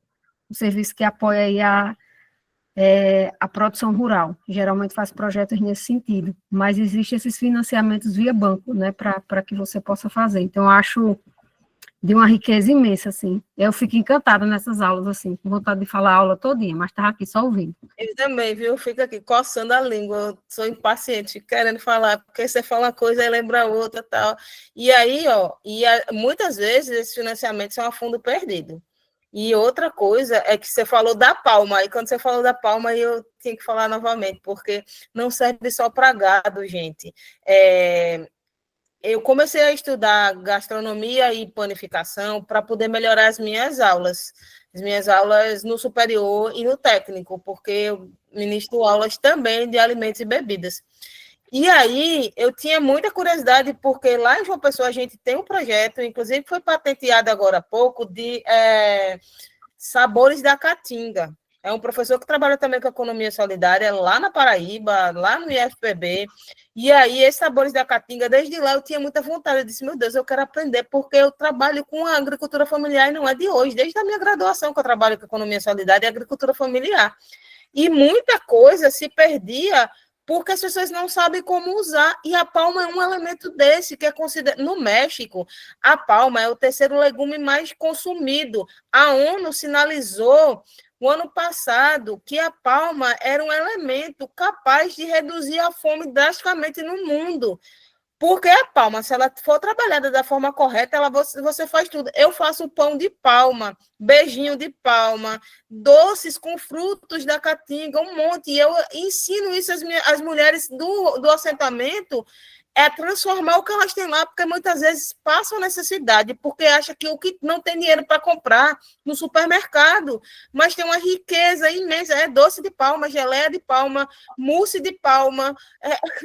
o serviço que apoia aí a produção rural. Geralmente faz projetos nesse sentido, mas existem esses financiamentos via banco, né, para que você possa fazer. Então, eu acho de uma riqueza imensa, assim. Eu fico encantada nessas aulas, assim, com vontade de falar a aula todinha, mas estava aqui só ouvindo. Eu também, viu? Fico aqui coçando a língua, eu sou impaciente, querendo falar, porque você fala uma coisa e lembra outra, tal. E aí, muitas vezes esses financiamentos são a fundo perdido. E outra coisa é que você falou da palma, e quando você falou da palma, eu tinha que falar novamente, porque não serve só para gado, gente. Eu comecei a estudar gastronomia e panificação para poder melhorar as minhas aulas no superior e no técnico, porque eu ministro aulas também de alimentos e bebidas. E aí, eu tinha muita curiosidade, porque lá em João Pessoa a gente tem um projeto, inclusive foi patenteado agora há pouco, de sabores da caatinga. É um professor que trabalha também com economia solidária lá na Paraíba, lá no IFPB. E aí, esses sabores da caatinga, desde lá eu tinha muita vontade. Eu disse, meu Deus, eu quero aprender, porque eu trabalho com a agricultura familiar e não é de hoje. Desde a minha graduação que eu trabalho com economia solidária e agricultura familiar. E muita coisa se perdia porque as pessoas não sabem como usar, e a palma é um elemento desse, que é considerado... No México, a palma é o 3º legume mais consumido. A ONU sinalizou, o ano passado, que a palma era um elemento capaz de reduzir a fome drasticamente no mundo. Porque a palma, se ela for trabalhada da forma correta, você faz tudo. Eu faço pão de palma, beijinho de palma, doces com frutos da caatinga, um monte. E eu ensino isso às mulheres do assentamento, transformar o que elas têm lá, porque muitas vezes passam necessidade, porque acham que o que não tem dinheiro para comprar no supermercado, mas tem uma riqueza imensa, doce de palma, geleia de palma, mousse de palma,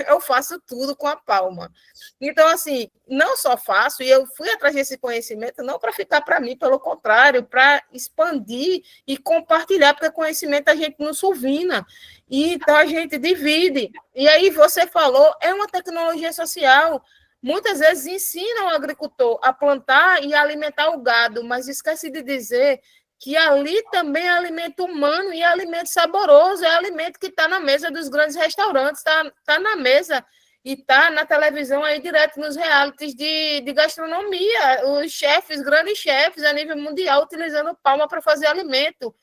eu faço tudo com a palma. Então, assim, não só faço, e eu fui atrás desse conhecimento, não para ficar para mim, pelo contrário, para expandir e compartilhar, porque conhecimento a gente não suvina, e então a gente divide. E aí você falou, é uma tecnologia social. Muitas vezes ensinam o agricultor a plantar e alimentar o gado, mas esquece de dizer que ali também é alimento humano e é alimento saboroso, é alimento que está na mesa dos grandes restaurantes, está na mesa e está na televisão aí direto nos realities de gastronomia, os chefes, grandes chefes a nível mundial utilizando palma para fazer alimento.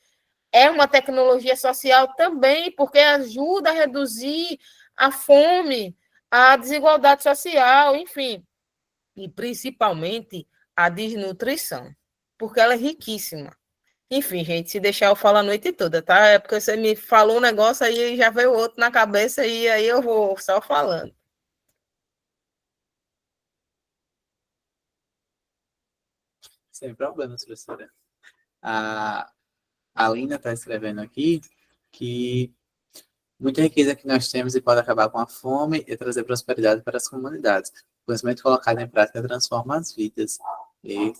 É uma tecnologia social também, porque ajuda a reduzir a fome, a desigualdade social, enfim, e principalmente a desnutrição, porque ela é riquíssima. Enfim, gente, se deixar eu falar a noite toda, tá? É porque você me falou um negócio aí já veio outro na cabeça e aí eu vou só falando. Sem problemas, professora. A Lina está escrevendo aqui que muita riqueza que nós temos e pode acabar com a fome e trazer prosperidade para as comunidades. O conhecimento colocado em prática transforma as vidas. E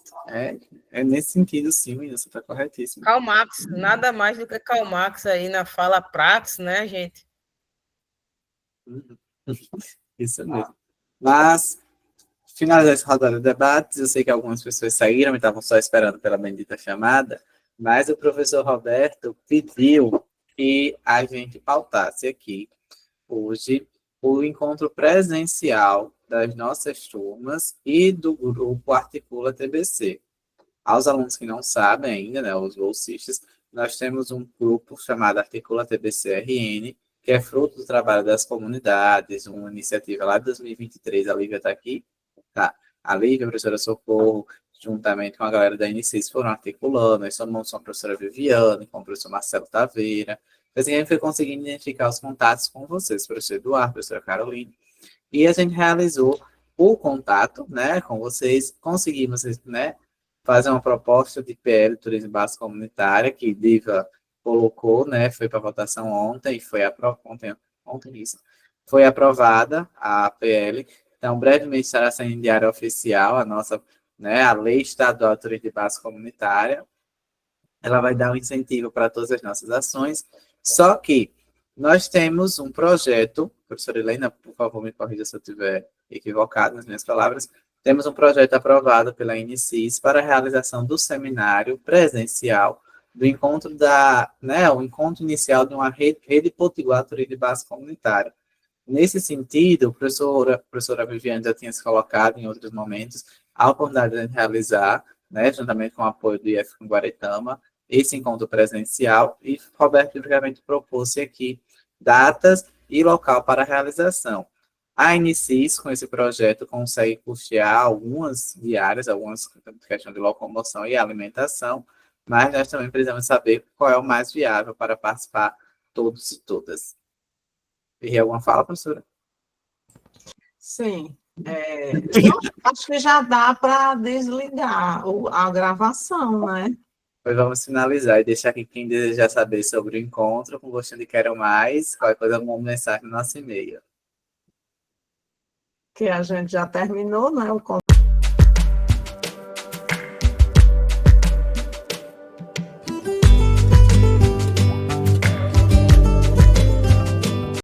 é nesse sentido, sim, menina, você está corretíssimo. Karl Marx, nada mais do que Karl Marx aí na fala Praxis, né, gente? Isso mesmo. Mas, finalizar essa rodada de debates, eu sei que algumas pessoas saíram e estavam só esperando pela bendita chamada, mas o professor Roberto pediu que a gente pautasse aqui, hoje, o encontro presencial das nossas turmas e do grupo Articula TBC. Aos alunos que não sabem ainda, né, os bolsistas, nós temos um grupo chamado Articula TBC-RN, que é fruto do trabalho das comunidades, uma iniciativa lá de 2023, a Lívia está aqui, tá? A Lívia, a professora Socorro, juntamente com a galera da Inicis, foram articulando, nós somos com a professora Viviane, com o professor Marcelo Taveira, assim, a gente foi conseguindo identificar os contatos com vocês, professor Eduardo, professora Carolina, e a gente realizou o contato, né, com vocês, conseguimos, né, fazer uma proposta de PL Turismo Básico Comunitária, que Diva colocou, né, foi para votação ontem, foi foi aprovada a PL, então brevemente estará saindo em diário oficial a nossa, né, a Lei Estadual de Turismo Básico Comunitária, ela vai dar um incentivo para todas as nossas ações, só que nós temos um projeto, professora Helena, por favor, me corrija se eu estiver equivocado nas minhas palavras, temos um projeto aprovado pela Inicis para a realização do seminário presencial do encontro o encontro inicial de uma rede potiguar de base comunitária. Nesse sentido, a professora Viviane já tinha se colocado em outros momentos a oportunidade de realizar, né, juntamente com o apoio do IF com Guaretama, esse encontro presencial, e Roberto primeiramente propôs aqui datas e local para a realização. A Inicis, com esse projeto, consegue custear algumas diárias, algumas questões de locomoção e alimentação, mas nós também precisamos saber qual é o mais viável para participar todos e todas. Errei alguma fala, professora? Sim. Acho que já dá para desligar a gravação, né? Pois vamos finalizar e deixar aqui quem desejar saber sobre o encontro, com gostinho de quero mais, qualquer coisa, uma mensagem no nosso e-mail. Que a gente já terminou, né?